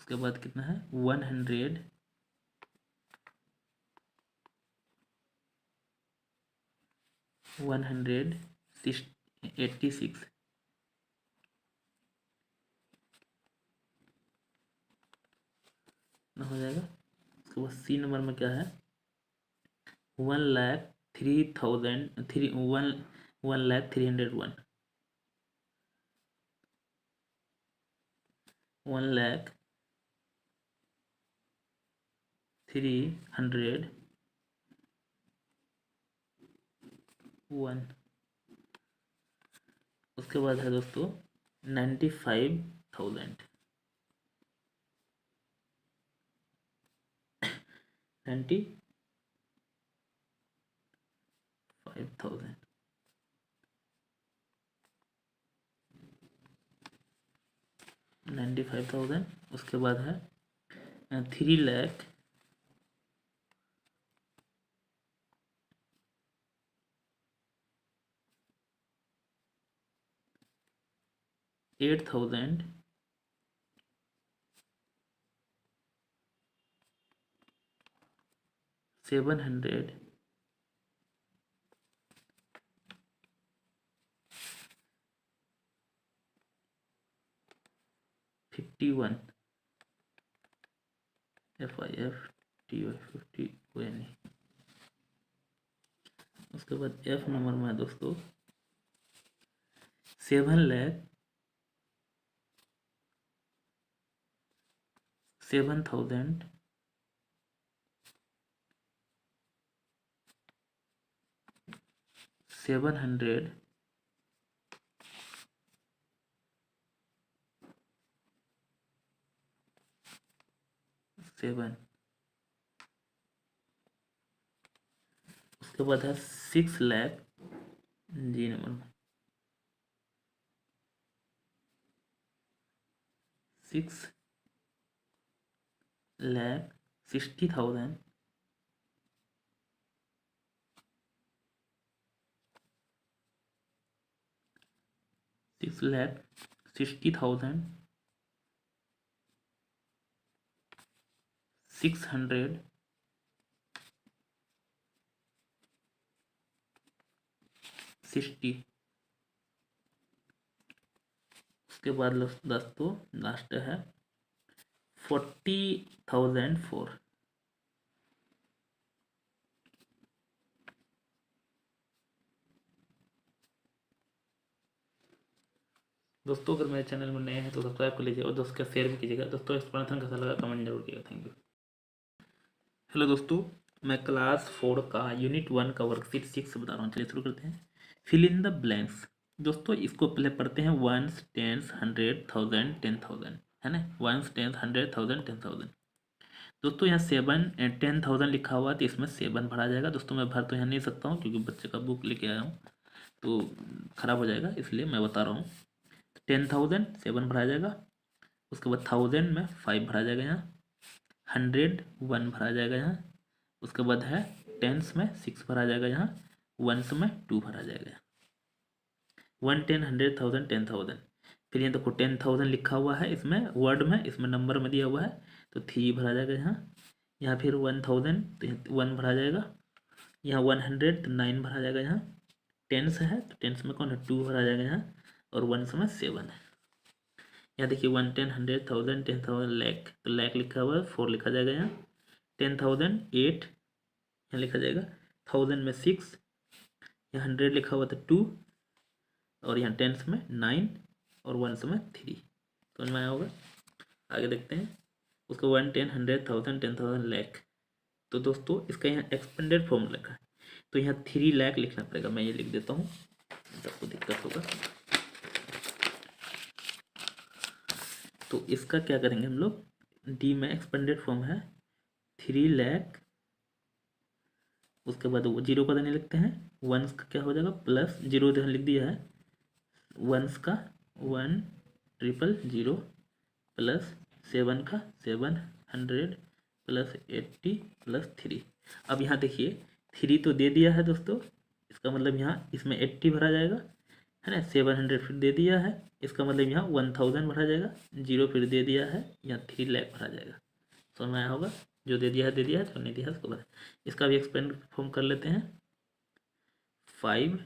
उसके बाद कितना है 100, 186 ना हो जाएगा। उसके बाद सी नंबर में क्या है 1,03,000, 1,03,1, 1,03,1। उसके बाद है दोस्तों 95,000, 95,000। उसके बाद है 3,00,000, 8,000, 700, 51, FIFTY50ONE। उसके बाद एफ नंबर में है दोस्तों 7,00,000, 7,000, 700, 7। उसके बाद है 6,00,000 जी नंबर में 6,60,000, 6,60,000, 600, 60। उसके बाद दोस्तों लास्ट है 40,004। दोस्तों अगर मेरे चैनल में नए हैं तो सब्सक्राइब कर लीजिए और दोस्तों का शेयर भी कीजिएगा। दोस्तों एक्सप्लेनेशन कैसा लगा कमेंट जरूर कीजिएगा। Thank you. हेलो दोस्तों, मैं क्लास 4 का यूनिट 1 का वर्कशीट 6 बता रहा हूँ। चलिए शुरू करते हैं। Fill in the blanks. दोस्तों इसको पहले पढ़ते हैं, वंस, टेंस, 100, 1000, 10,000, है ना। Ones, tens, 100, 1000, 10,000। दोस्तों यहाँ 10,000 लिखा हुआ है तो इसमें 7 भरा जाएगा। दोस्तों मैं भर तो यहाँ नहीं सकता हूँ क्योंकि बच्चे का बुक लेके आया हूँ तो खराब हो जाएगा, इसलिए मैं बता रहा हूँ। 10,000 7 भरा जाएगा। उसके बाद 1000 में 5 भरा जाएगा यहाँ। 100 1 भरा जाएगा यहाँ। उसके बाद है टेंस में 6 भरा जाएगा यहाँ। वंस में 2 भरा जाएगा। 1, 10, 100, 1000, 10,000। फिर यहाँ देखो 10,000 लिखा हुआ है इसमें वर्ड में, इसमें नंबर में दिया हुआ है तो 3 भरा जाएगा यहाँ। यहाँ फिर 1000 तो 1 भरा जाएगा। यहाँ 100 तो 9 भरा जाएगा यहाँ। टेंस है तो टेंस में कौन है, 2 भरा जाएगा यहाँ। और वंस में 7 है। यहाँ देखिए 1, 10, 100, 1000, 10,000, लैख, तो लैख लिखा हुआ है 4 लिखा जाएगा यहाँ। 10,000 8 यहाँ लिखा जाएगा। 1000 में 6, यहाँ 100 लिखा हुआ था 2, और यहाँ टेंस में 9 और वंस में 3। समझ में आया होगा। आगे देखते हैं उसको 1, 10, 100, 1000, 10,000, लैख। तो दोस्तों इसका यहाँ एक्सपेंडेड फॉर्म लिखा है तो यहाँ 3 लाख लिखना पड़ेगा। मैं ये लिख देता हूँ, सबको दिक्कत होगा। तो इसका क्या करेंगे हम लोग, डी में एक्सपेंडेड फॉर्म है 3 लाख। उसके बाद वो जीरो का देने लिखते हैं। वंस का क्या हो जाएगा, प्लस जीरो लिख दिया है। वंस का 1,000 प्लस 7 का 700 प्लस 80 प्लस 3। अब यहाँ देखिए 3 तो दे दिया है दोस्तों, इसका मतलब यहाँ इसमें 80 भरा जाएगा, है ना। 700 फिर दे दिया है, इसका मतलब यहाँ 1000 भरा जाएगा। जीरो फिर दे दिया है, यहाँ 3 लाख भरा जाएगा। समझ में आया होगा। जो दे दिया है, जो नहीं दिया है उसको बता। इसका भी एक्सपेंड फॉर्म कर लेते हैं। 5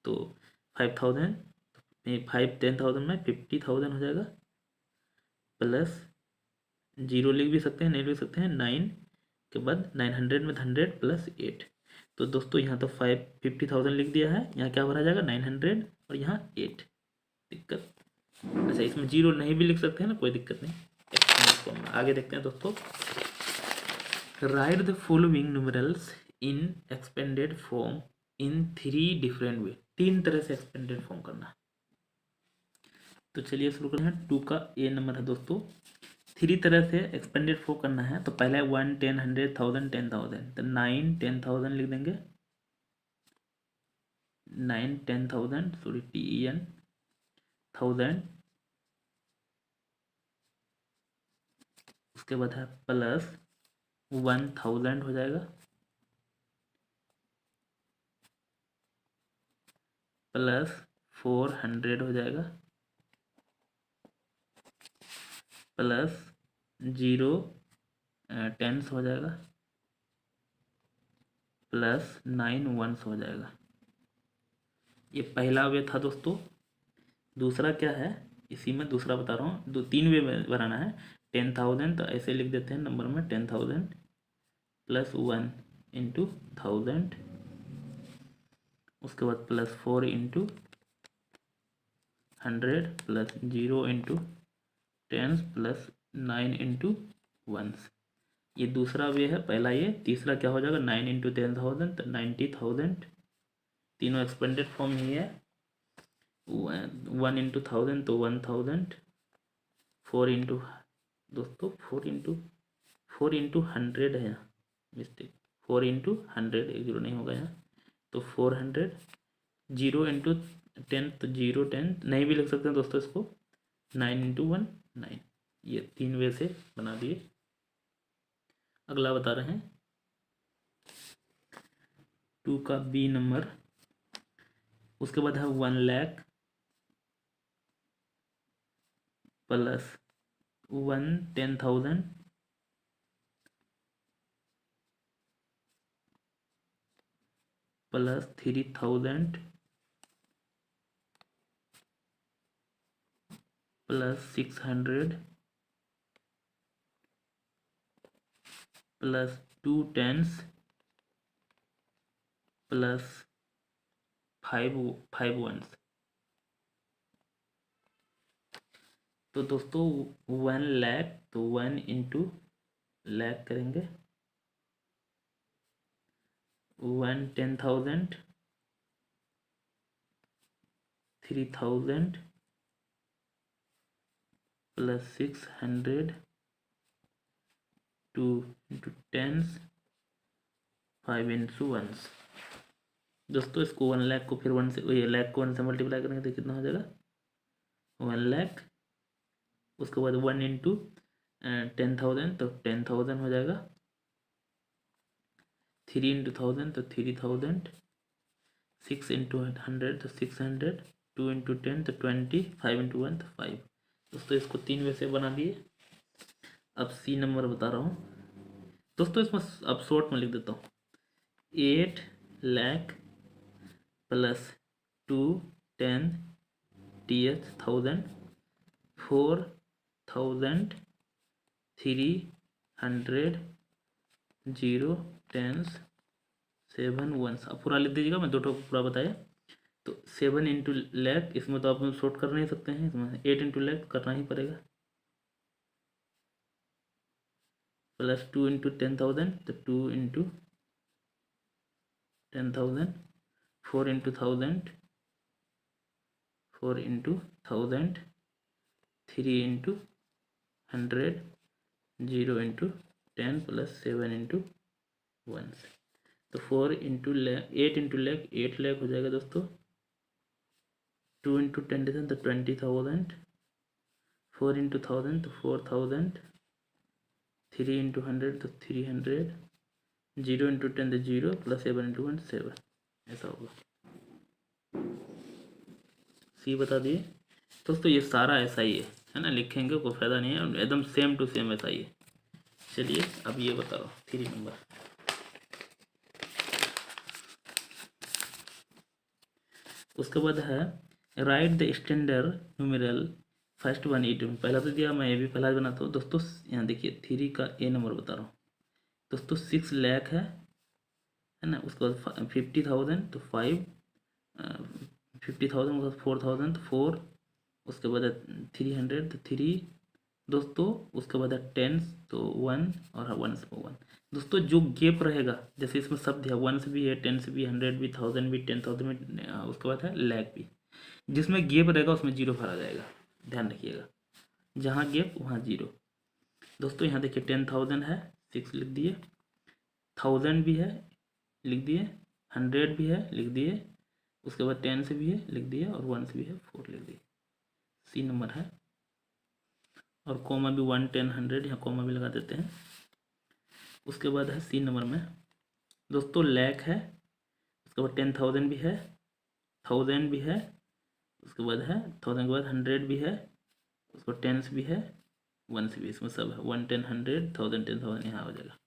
तो 5000 5 10,000 में 50,000 हो जाएगा। प्लस जीरो लिख भी सकते हैं, नहीं लिख सकते हैं। 9 के बाद 900 में 100 प्लस 8। तो दोस्तों यहाँ तो 50,000 लिख दिया है, यहाँ क्या भरा जाएगा 900 और यहाँ 8। दिक्कत, अच्छा इसमें जीरो नहीं भी लिख सकते हैं ना, कोई दिक्कत नहीं। आगे देखते हैं दोस्तों। Right the following numerals in expanded form in 3 different way. 3 तरह से एक्सपेंडेड फॉर्म करना। तो चलिए शुरू करते हैं। 2 का ए नंबर है दोस्तों। 3 तरह से एक्सपेंडेड फॉर्म करना है तो पहले 1, 10, 100, 1000, 10,000। तो 9, 10,000 लिख देंगे। 9, 10,000 सॉरी TEN 1000। उसके बाद है प्लस 1000 हो जाएगा। प्लस 400 हो जाएगा। प्लस 0 टेंस हो जाएगा। प्लस 9 वंस हो जाएगा। ये पहला वे था दोस्तों। दूसरा क्या है, इसी में दूसरा बता रहा हूँ। 3 वे में बनाना है। 10,000 तो ऐसे लिख देते हैं नंबर में 10,000 प्लस 1 इंटू 1000। उसके बाद plus 4 into 100 plus 0 into 10 plus 9 into 1। ये दूसरा वे है, पहला ये। तीसरा क्या हो जाएगा 9 इंटू 10,000 तो 90,000। तीनों एक्सपेंडेड फॉर्म ही है। 1 इंटू 1000 तो 1000। 4 इंटू दोस्तों 4 इंटू 100 है यहाँ, मिस्टेक। 4 इंटू 100, एक जीरो नहीं होगा यहाँ तो 400। 0 इंटू 10 तो 0 10 नहीं भी लिख सकते हैं दोस्तों इसको। 9 इंटू 1 9। ये 3 वे से बना दिए। अगला बता रहे हैं 2 का बी नंबर। उसके बाद है 1 lakh plus 10,000 plus 3,000 plus 600 plus 2 tens plus 5 ones. तो दोस्तों 1 लाख तो 1 इंटू लाख करेंगे। 1 10,000 3000 plus 600 2 into tens 5 into ones. दोस्तों इसको 1 लाख को फिर 1 से, ये लाख को 1 से मल्टीप्लाई करेंगे तो कितना हो जाएगा 1 लाख। उसके बाद 1 इंटू 10,000 तो 10,000 हो जाएगा। 3 इंटू 1000 तो 3000। 6 इंटू 100 तो 600। 2 इंटू 10 तो 20। 5 इंटू 1 तो 5। दोस्तों इसको 3 में से बना दिए। अब सी नंबर बता रहा हूँ दोस्तों, इसमें अब शॉर्ट में लिख देता हूँ। 8 लाख प्लस 2 10 10,000 4,000 300 0 10 7 1। अब पूरा लिख दीजिएगा, मैं 2 ठो पूरा बताया। तो 7 इंटू लैख, इसमें तो आप शॉर्ट कर नहीं सकते हैं, इसमें 8 इंटू लैख करना ही पड़ेगा। प्लस 2 इंटू 10,000 तो 2 into 10,000। 4 into 1000 4 into 1000। 3 into 100 0 into 10 plus 7 into 1। तो 4 इंटू लैख 8 इंटू लैख 8 लाख हो जाएगा दोस्तों। 2 इंटू 10,000 तो 20,000। 4 इंटू 1000 तो 4,000। 3 इंटू 100 तो 300। 0 इंटू 10 तो 0 प्लस 7 इंटू 1 7। ऐसा होगा। सी बता दिए दोस्तों, ये सारा ऐसा ही है ना, लिखेंगे कोई फायदा नहीं है, एकदम सेम टू सेम ऐसा ही है। चलिए अब ये बता रहा हूँ 3 नंबर। उसके बाद है write the standard numeral first 180। पहला तो दिया, मैं ये भी पहला बनाता हूँ दोस्तों। यहाँ देखिए 3 का ए नंबर बता रहा हूँ दोस्तों। 6 लाख है ना। उसके बाद 50,000 तो 5 50,000 उसके बाद 4,000 तो 4। उसके बाद 300 तो 3 दोस्तों। उसके बाद 10 तो 1 और 1 से 1 दोस्तों। जो गैप रहेगा, जैसे इसमें शब्द है 1 भी है, 10 भी, 100 भी, 1000 भी, 10,000 भी, उसके बाद है लैख भी। जिसमें गैप रहेगा उसमें जीरो भरा जाएगा, ध्यान रखिएगा। जहाँ गैप वहाँ जीरो। दोस्तों यहाँ देखिए 10,000 है, 6 लिख दिए। 1000 भी है, लिख दिए। 100 भी है, लिख दिए। उसके बाद 10 से भी है, लिख दिए। और 1 से भी है, 4 लिख दिए। सी नंबर है। और कॉमा भी 1 10 100 यहाँ कॉमा भी लगा देते हैं। उसके बाद है सी नंबर में दोस्तों लैख है। उसके बाद 10,000 भी है, 1000 भी है। उसके बाद है 1000 के बाद 100 भी है। उसके बाद 10 भी है, 1 भी, इसमें सब है। 1 10 100 1000 10,000 यहाँ हो जाएगा।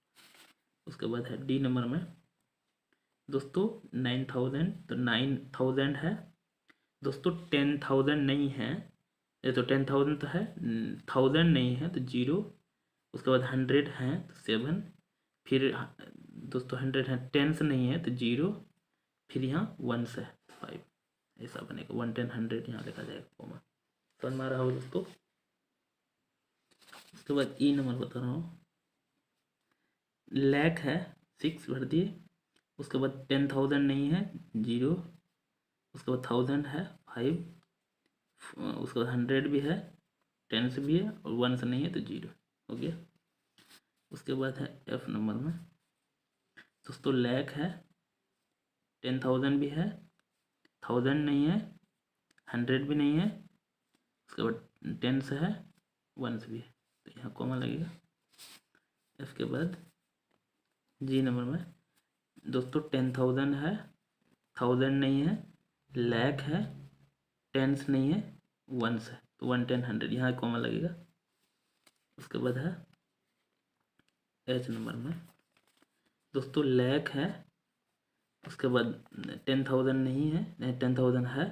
उसके बाद है डी नंबर में दोस्तों 9,000 तो 9,000 है दोस्तों। 10,000 नहीं है, ये तो 10,000 तो है, 1000 नहीं है तो 0। उसके बाद 100 है तो 7। फिर दोस्तों 100 है, 10 नहीं है तो 0। फिर यहाँ 1 है 5। ऐसा बनेगा 1 10 100 यहाँ लिखा जाएगा कॉमा। समझ में आ रहा हो दोस्तों। उसके बाद ई नंबर बता रहा हूँ। लैख है, 6 भर दिए। उसके बाद 10,000 नहीं है, 0। उसके बाद 1000 है, 5। उसके बाद 100 भी है, 10 से भी है और 1 से नहीं है तो 0 हो गया। उसके बाद है एफ नंबर में दोस्तों लैख है, 10,000 भी है, 1000 नहीं है, 100 भी नहीं है। उसके बाद 10 से है, 1 से भी है तो यहाँ कॉमा लगेगा। इसके बाद जी नंबर में दोस्तों 10,000 है, 1000 नहीं है, लैख है, 10 नहीं है, 1 है तो 1 10 100 यहाँ कॉमा लगेगा। उसके बाद है एच नंबर में दोस्तों लैख है। उसके बाद 10,000 नहीं है, 10,000 है।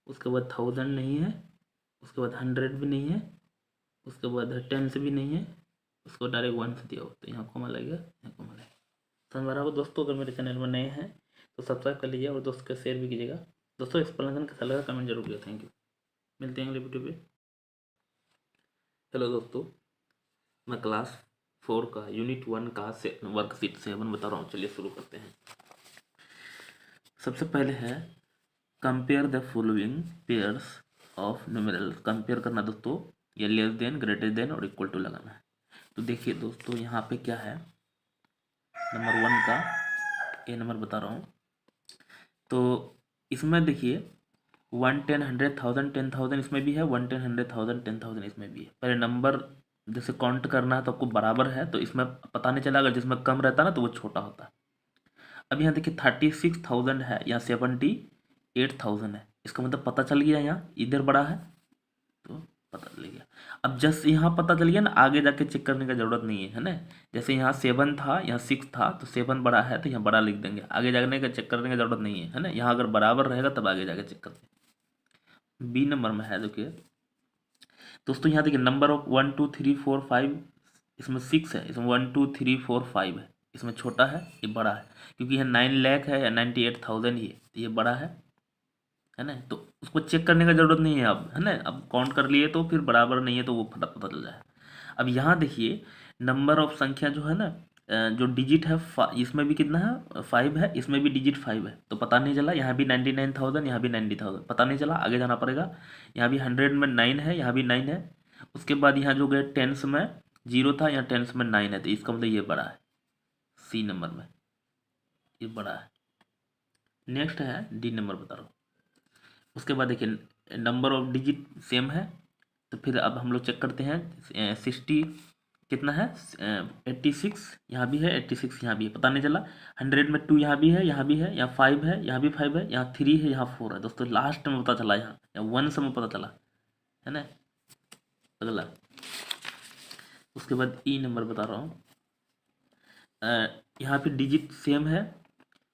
उसके बाद 1000 नहीं है। उसके बाद 100 भी नहीं है। उसके बाद 10 से भी नहीं है। उसको डायरेक्ट 1 से दिया हो तो यहाँ कॉमा लगेगा, यहाँ कॉमा लगेगा। समझ में आ रहा हो दोस्तों। अगर मेरे चैनल में नए हैं तो सब्सक्राइब कर लीजिए और दोस्तों का शेयर भी कीजिएगा। दोस्तों एक्सप्लेनेशन कैसा लगा कमेंट जरूर कीजिए। Thank you. मिलते हैं अगले वीडियो पे। हेलो दोस्तों, मैं क्लास 4 का यूनिट 1 का वर्कशीट 7 बता रहा हूँ। चलिए शुरू करते हैं। सबसे पहले है compare the following pairs of numerals. Compare करना दोस्तों, ये लेस देन, ग्रेटर देन और इक्वल टू लगाना है। तो देखिए दोस्तों यहाँ पे क्या है, नंबर 1 का ए नंबर बता रहा हूँ। तो इसमें देखिए 1, 10, 100,000, 10,000 इसमें भी है, 1, 10, 100,000, 10,000 इसमें भी है। पहले नंबर जैसे काउंट करना है तो आपको बराबर है, तो इसमें पता नहीं चला, अगर जिसमें कम रहता है ना तो वो छोटा होता है। अब यहाँ देखिए 36,000 है, यहाँ 78,000 है, इसका मतलब पता चल गया यहाँ इधर बड़ा है, तो पता चल गया। अब जस्ट यहाँ पता चल गया ना, आगे जाके चेक करने का जरूरत नहीं है ना। जैसे यहाँ 7 था, यहाँ 6 था, तो 7 बड़ा है तो यहाँ बड़ा लिख देंगे, आगे जाने का चेक करने की जरूरत नहीं है ना। यहाँ अगर बराबर रहेगा तब आगे जाके चेक करते हैं। बी नंबर में है देखिए दोस्तों, यहाँ देखिए नंबर ऑफ 1, 2, 3, 4, 5, इसमें 6 है, इसमें 1, 2, 3, 4, 5 है, इसमें छोटा है, ये बड़ा है, क्योंकि यह 9 लाख है या 98,000 ही है, तो ये बड़ा है ना। तो उसको चेक करने का जरूरत नहीं है अब, है ना। अब काउंट कर लिए तो फिर बराबर नहीं है तो वो फटाफट पता चल जाए। अब यहाँ देखिए नंबर ऑफ संख्या जो है ना, जो डिजिट है, इसमें भी कितना है, 5 है, इसमें भी डिजिट 5 है, तो पता नहीं चला। यहाँ भी 99,000, यहाँ भी 90,000, पता नहीं चला, आगे जाना पड़ेगा। यहाँ भी 100 में 9 है, यहाँ भी 9 है। उसके बाद यहाँ जो गए टेंस में 0 था, यहाँ टेंस में 9 है, तो इसका मतलब ये बड़ा है, सी नंबर में ये बड़ा है। नेक्स्ट है डी नंबर बता रहा हूँ। उसके बाद देखिए नंबर ऑफ डिजिट सेम है, तो फिर अब हम लोग चेक करते हैं 60 कितना है, 86 यहाँ भी है, 86 यहाँ भी है, पता नहीं चला। 100 में 2 यहाँ भी है, यहाँ भी है, यहाँ 5 है, यहाँ भी 5 है, यहाँ 3 है, यहाँ 4 है। दोस्तों लास्ट में पता चला, यहाँ 1 से में पता चला, है ना। अगला उसके बाद ई नंबर बता रहा हूँ। यहाँ पे डिजिट सेम है।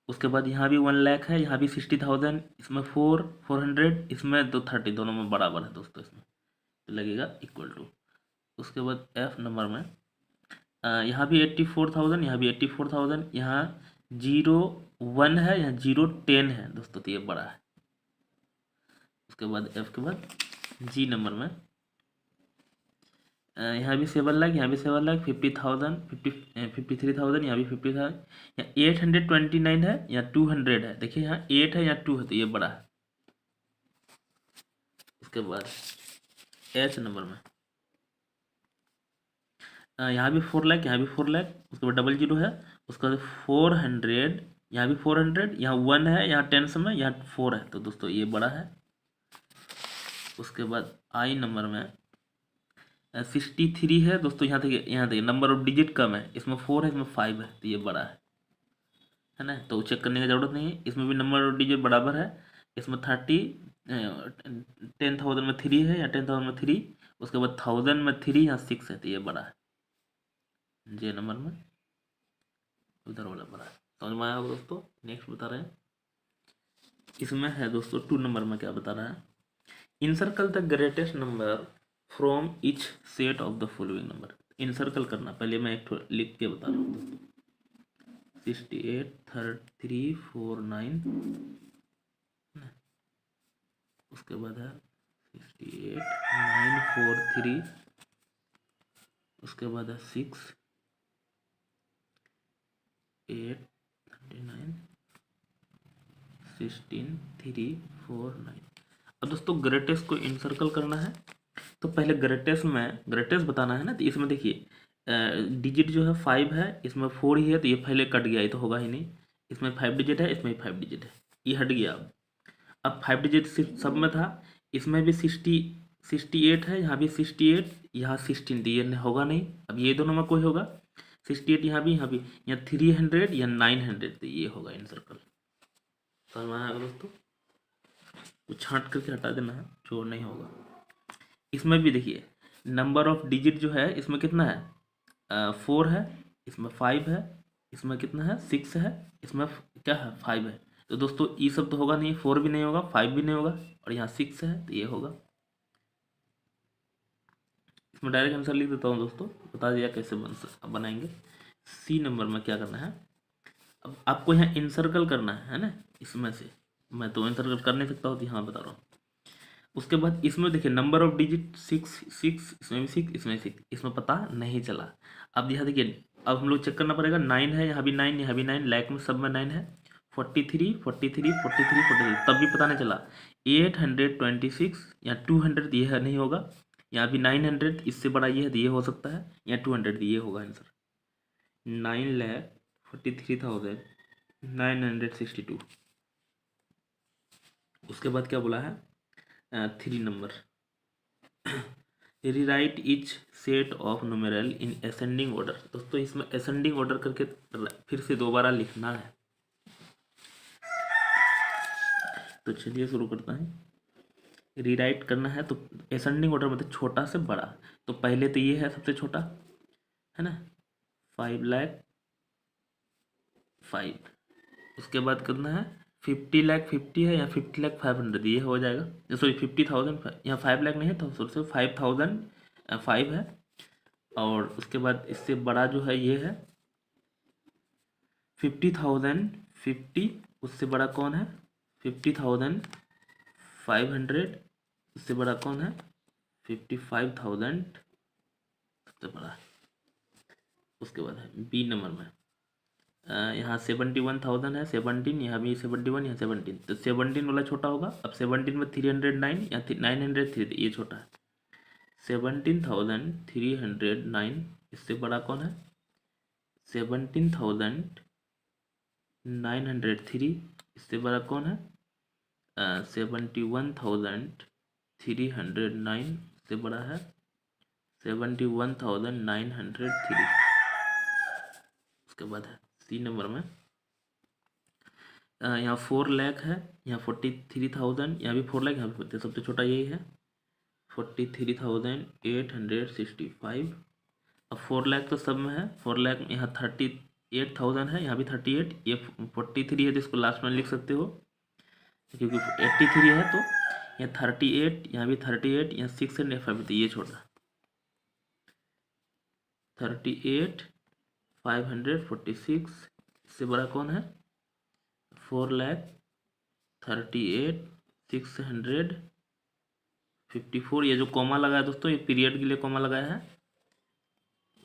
उसके बाद यहाँ भी 1 लाख है, यहाँ भी 60,000, इसमें 400, इसमें तो 30, दोनों में बराबर है दोस्तों, इसमें तो लगेगा इक्वल टू। उसके बाद एफ नंबर में यहाँ भी 84,000, यहाँ भी 84,000, यहाँ 0, 1 है, यहाँ 0, 10 है दोस्तों, तो ये बड़ा है। उसके बाद एफ के बाद जी नंबर में यहाँ भी 7 लाख, यहाँ भी 7 लाख, 50,000, 53,000, यहाँ भी 50,000, यहाँ 829 है, यहाँ 200 है। देखिए यहाँ 8 है, यहाँ 2 है, तो ये बड़ा है। उसके बाद एच नंबर में यहाँ भी 4 लाख, यहाँ भी 4 लाख, उसके बाद 00 है, उसके बाद 400, यहाँ भी 400, यहाँ 1 है, यहाँ 10 में, यहाँ 4 है, तो दोस्तों ये बड़ा है। उसके बाद आई नंबर में 63 है दोस्तों, यहाँ देखिए नंबर ऑफ डिजिट कम है, इसमें 4 है, इसमें 5 है, तो ये बड़ा है ना। तो चेक करने की जरूरत नहीं है, इसमें भी नंबर ऑफ डिजिट बराबर है। इसमें 10,000 में 3 है, या 10,000 में 3, उसके बाद 1000 में 3, यहाँ 6 है, तो ये बड़ा है। जे नंबर में उधर वाला बड़ा है। समझ में आया होगा दोस्तों। नेक्स्ट बता रहे हैं, इसमें है दोस्तों 2 नंबर में क्या बता रहा है, encircle the greatest number from each set of the following number. Encircle करना, पहले मैं एक लिख के बता रहा हूँ दोस्तों। 68, 33, 4, 9, उसके बाद है 68, 9, 4, 3, उसके बाद है 6, 8, 39, 16, 3, 4, 9। अब दोस्तों ग्रेटेस्ट को इनसर्कल करना है, तो पहले ग्रेटेस्ट बताना है ना। तो इसमें देखिए डिजिट जो है 5 है, इसमें 4 ही है, तो ये पहले कट गया, ये तो होगा ही नहीं। इसमें 5 डिजिट है, इसमें भी 5 डिजिट है, ये हट गया। अब 5 डिजिट सब में था, इसमें भी 68 है, यहाँ भी 68, यहाँ 16, तो ये होगा नहीं। अब ये दोनों में कोई होगा, 68 यहाँ भी, यहाँ 300 या 900, तो ये होगा इनसर्कल। समझ में आया दोस्तों। कुछ छांट करके हटा देना है, जो नहीं होगा। इसमें भी देखिए नंबर ऑफ डिजिट जो है, इसमें कितना है, 4 है, इसमें 5 है, इसमें कितना है, 6 है, इसमें क्या है, 5 है। तो दोस्तों ये सब तो होगा नहीं, 4 भी नहीं होगा, 5 भी नहीं होगा, और यहाँ 6 है, तो ये होगा। इसमें डायरेक्ट आंसर लिख देता हूँ दोस्तों, बता दिया कैसे बनाएंगे। सी नंबर में क्या करना है, अब आपको यहाँ इनसर्कल करना है ना। इसमें से मैं तो इनसर्कल कर नहीं सकता हूँ, तो यहाँ बता रहा हूँ। उसके बाद इसमें देखिए नंबर ऑफ डिजिट 6, इसमें भी 6, इसमें 6, इसमें पता नहीं चला। अब यहाँ देखिए, अब हम लोग चेक करना पड़ेगा, 9 है, यहाँ भी 9, यहाँ भी 9, लाइक में सब में 9 है। 43 43 43 43, तब भी पता नहीं चला। 826 या 200 ये है, नहीं होगा। यहाँ भी 900, इससे बड़ा ये है तो ये हो सकता है, या 200 ये होगा आंसर। 9,43,962। उसके बाद क्या बोला है, 3 number, rewrite each set of numeral in ascending order. दोस्तों इसमें असेंडिंग ऑर्डर करके फिर से दोबारा लिखना है। तो चलिए शुरू करता है। रीराइट करना है तो असेंडिंग ऑर्डर मतलब छोटा से बड़ा। तो पहले तो ये है सबसे छोटा, है ना, 5,05,000। उसके बाद करना है 50,50,000 है या 50,05,100, ये हो जाएगा। सॉरी 50,000, यहाँ 5,00,000 नहीं है तो सोच से 5,005 है। और उसके बाद इससे बड़ा जो है ये है 50,050। उससे बड़ा कौन है 50,500। उससे बड़ा कौन है 55,000, सबसे बड़ा है। उसके बाद है बी नंबर में, यहाँ 71,000 है, 17, यहाँ भी 71, यहाँ 17, तो 17 वाला छोटा होगा। अब 17 में 309 या 903, ये छोटा है। 17,309, इससे बड़ा कौन है 17,903, इससे बड़ा कौन है 71,309, से बड़ा है 71,903। उसके बाद है सी नंबर में, यहाँ 4,00,000 है, यहाँ 43,000, यहाँ भी 4,00,000, यहाँ भी सबसे छोटा यही है 43,865। अब 4,00,000 तो सब में है, 4,00,000 यहाँ 38,000 है, यहाँ भी 38, ये 43 है तो इसको लास्ट में लिख सकते हो क्योंकि 83 है। तो यहाँ 38, यहाँ भी 38, यहाँ 605, तो ये छोटा 38,546। इससे बड़ा कौन है 4,38,654। ये जो कॉमा लगा है दोस्तों, ये पीरियड के लिए कॉमा लगाया है।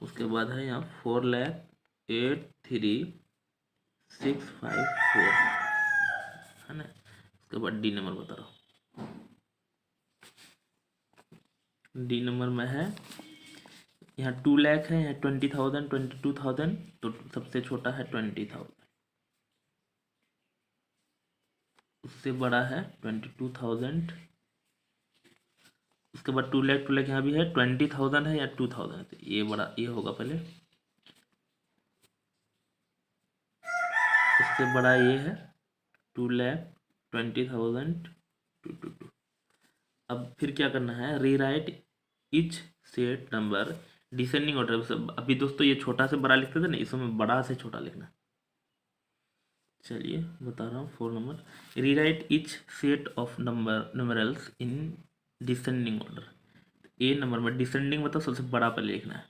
उसके बाद है यहाँ 4,83,654, है ना। उसके बाद डी नंबर बता रहा हूँ। डी नंबर में है यहाँ 2,00,000 है, यहाँ 20,000, 22,000, तो सबसे छोटा है 20,000। उससे बड़ा है 22,000। उसके बाद 2,00,000 यहाँ भी है, 20,000 है या 2,000 है, तो ये बड़ा ये होगा पहले। इससे बड़ा ये है 2,20,000, 222। अब फिर क्या करना है, rewrite each set number descending order. अभी दोस्तों ये छोटा से बड़ा लिखते थे ना, इसमें बड़ा से छोटा लिखना। चलिए बता रहा हूँ 4 number, rewrite each set of numerals in descending order. A number में डिसेंडिंग मतलब सबसे बड़ा पहले लिखना है।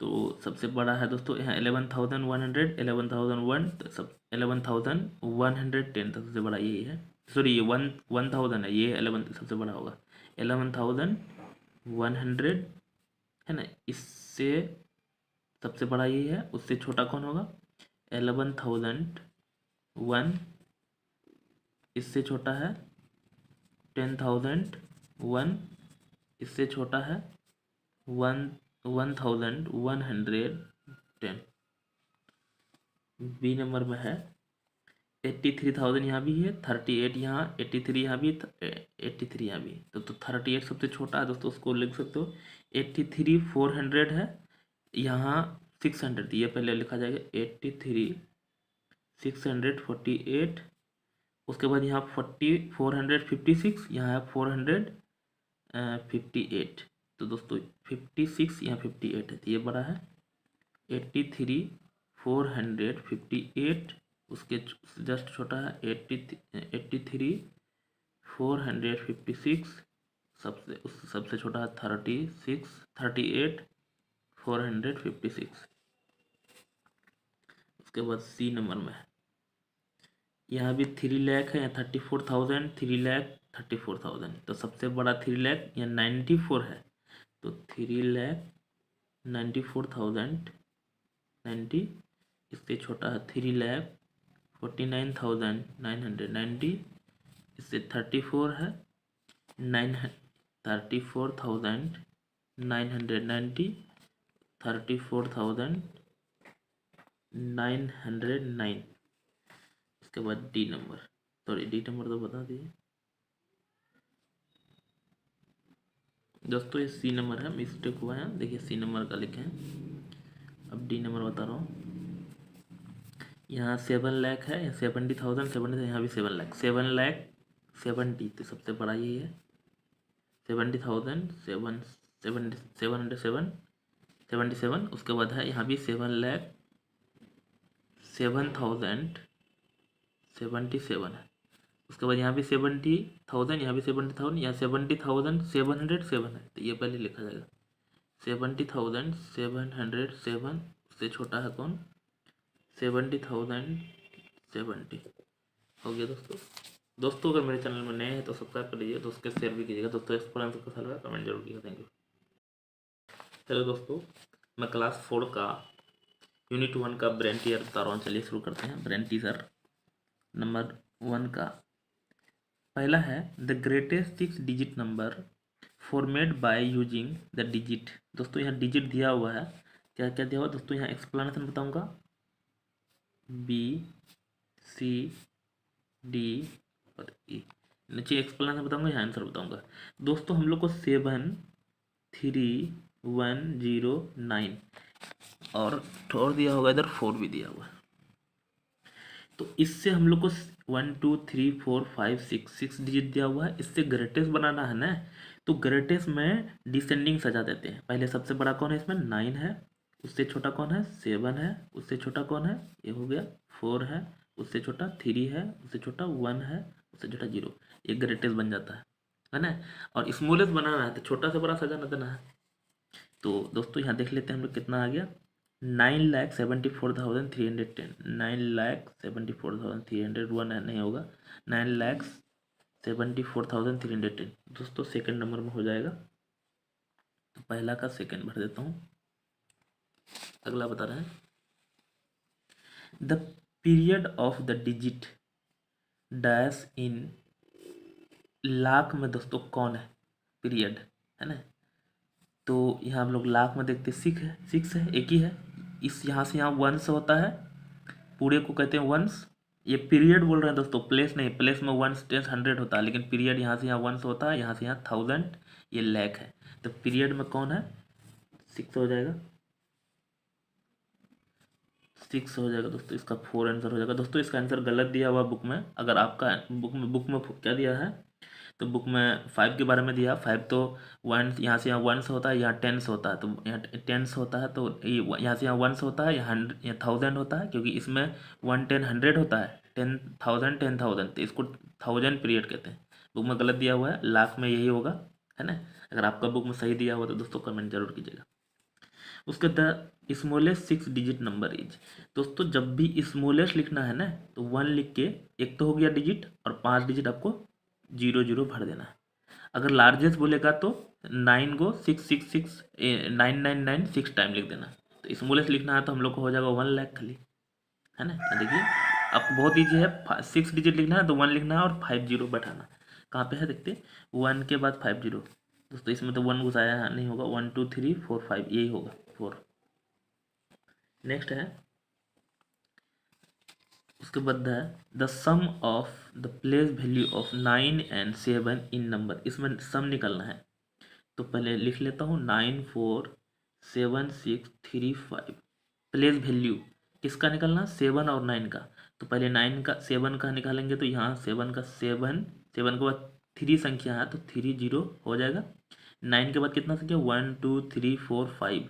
तो सबसे बड़ा है दोस्तों यहाँ 11,100, 11,001, तो सब 11,110 तक सबसे बड़ा यही है। सॉरी ये 1,000 है, ये 11 सबसे बड़ा होगा 11,100, है ना। इससे सबसे बड़ा यही है, उससे छोटा कौन होगा 11,001। इससे छोटा है 10,001। इससे छोटा है 1,110। बी नंबर में है 83,000, यहाँ भी है 38, यहाँ 83, यहाँ भी 83, यहाँ भी, तो 38 सबसे छोटा है दोस्तों, उसको लिख सकते हो। 83,400 है, यहाँ 600, ये पहले लिखा जाएगा 83,648। उसके बाद यहाँ 456, यहाँ है 458, तो दोस्तों 56 यहाँ 58 है, तो ये बड़ा है 83,458। उसके जस्ट छोटा है 83,456। सबसे छोटा है 38,456। उसके बाद सी नंबर में है, यहाँ भी 3,00,000 है, यहाँ 34,000, 3,34,000, तो सबसे बड़ा 3,00,000 यहाँ 94 है, तो 3,94,090। इससे छोटा है 49,990, इससे 34 है 34,990, 34,909। इसके बाद D number, sorry D number तो बता दिए दोस्तों, ये सी नंबर है, मिस्टेक हुआ है, देखिए सी नंबर का लिखे हैं। अब डी नंबर बता रहा हूँ। यहाँ 7 लाख है, 70,000, 70, यहाँ भी 7 लाख, 7 लाख 70, तो सबसे बड़ा यही है 70,000, 77, उसके बाद है यहाँ भी 7,07,077 है। उसके बाद यहाँ भी 70,000, यहाँ भी 70,000, यहाँ 70,707 है, तो ये पहले लिखा जाएगा 70,707, उससे छोटा है कौन 70,070 हो गया दोस्तों अगर मेरे चैनल में नए हैं तो सब्सक्राइब कर लीजिए, दोस्तों के शेयर भी कीजिएगा दोस्तों। इस पर आंसर कैसा लगा कमेंट जरूर कीजिएगा। Thank you. चलो दोस्तों, मैं क्लास 4 का यूनिट 1 का ब्रेन टीयर बता रहा हूँ। चलिए शुरू करते हैं। ब्रेन टीजर नंबर 1 का पहला है the greatest 6 digit number format by using the digit. दोस्तों यहाँ डिजिट दिया हुआ है, क्या क्या दिया हुआ दोस्तों, यहाँ एक्सप्लेनेशन बताऊंगा बी सी डी और ई, नीचे एक्सप्लेनेशन बताऊंगा, यहाँ आंसर बताऊंगा। दोस्तों हम लोग को 73109 और दिया होगा इधर 4 भी दिया हुआ है, तो इससे हम लोग को 1 2 3 4 5 6 डिजिट दिया हुआ है। इससे ग्रेटेस्ट बनाना है ना, तो ग्रेटेस्ट में डिसेंडिंग सजा देते हैं। पहले सबसे बड़ा कौन है इसमें 9 है, उससे छोटा कौन है 7 है, उससे छोटा कौन है ये हो गया 4 है, उससे छोटा 3 है, उससे छोटा 1 है, उससे छोटा 0, ये ग्रेटेस्ट बन जाता है ना। और स्मॉलेस्ट बनाना है तो छोटा से बड़ा सजाना देना है। तो दोस्तों यहाँ देख लेते हैं हम लोग कितना आ गया 9,74,310, 9,74,301 नहीं होगा 9,74,310 दोस्तों सेकंड नंबर में हो जाएगा। तो पहला का सेकंड भर देता हूँ। अगला बता रहे हैं the period of the digit dash in lakh में दोस्तों कौन है पीरियड है ना, तो यहाँ हम लोग लाख में देखते 6 है एक ही है, इस यहाँ से यहाँ वंश होता है, पूरे को कहते हैं वंश। ये पीरियड बोल रहे हैं दोस्तों, प्लेस नहीं, प्लेस में वंश 10 100 होता है, लेकिन पीरियड यहाँ से यहाँ वंश होता है, यहाँ से यहाँ 1000, ये लाख है। तो पीरियड में कौन है 6 हो जाएगा, 6 हो जाएगा दोस्तों, इसका 4 आंसर हो जाएगा। दोस्तों इसका आंसर गलत दिया हुआ बुक में, अगर आपका बुक में क्या दिया है, तो बुक में 5 के बारे में दिया, 5 तो 1 यहाँ से यहाँ 1 होता है, यहाँ 10 होता है, तो यहाँ 10 होता है, तो यहाँ से यहाँ 1 होता है, यहाँ 1000 होता है, क्योंकि इसमें 1 10 100 होता है, 10,000 10,000, तो इसको 1000 पीरियड कहते हैं। बुक में गलत दिया हुआ है, लाख में यही होगा है ना। अगर आपका बुक में सही दिया हुआ तो दोस्तों कमेंट जरूर कीजिएगा। उसके the smallest 6 digit number is, दोस्तों जब भी स्मॉलेस्ट लिखना है ना तो 1 लिख के एक तो हो गया डिजिट और 5 डिजिट आपको 0 भर देना है। अगर लार्जेस्ट बोलेगा तो 9 को 666 999 6 टाइम लिख देना। तो स्मॉलेस्ट लिखना है तो हम लोग को हो जाएगा 1 लाख खाली है ना। देखिए आपको बहुत ईजी है, 6 डिजिट लिखना है तो 1 लिखना है और 50 बैठाना। कहाँ पे है देखते 1 के बाद 50 दोस्तों, इसमें तो 1 घुसाया नहीं होगा, 1 2 3 4 5 यही होगा 4। नेक्स्ट है उसके बाद है the sum of the place value of 9 and 7 in number, इसमें सम निकालना है। तो पहले लिख लेता हूँ 9 4 7 6 3 5, प्लेस वैल्यू किसका निकालना 7 और 9 का। तो पहले 9 का 7 का निकालेंगे, तो यहाँ 7 का 7 7 के बाद 3 संख्या है तो 3 0 हो जाएगा। 9 के बाद कितना संख्या 1 2 3 4 5,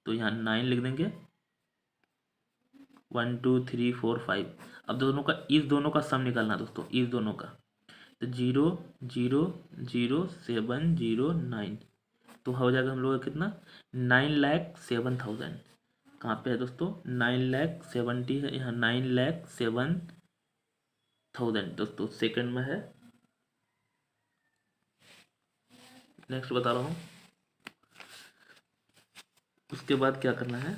तो यहाँ 9 लिख देंगे 1 2 3 4 5। अब इस दोनों का सम निकालना दोस्तों, इस दोनों का, तो 0 0 0 7 0 9, तो हो जाएगा हम लोग का कितना 9,07,000। कहाँ पे है दोस्तों 9,70,000 है, यहाँ 9,07,000 दोस्तों सेकंड में है। नेक्स्ट बता रहा हूँ। उसके बाद क्या करना है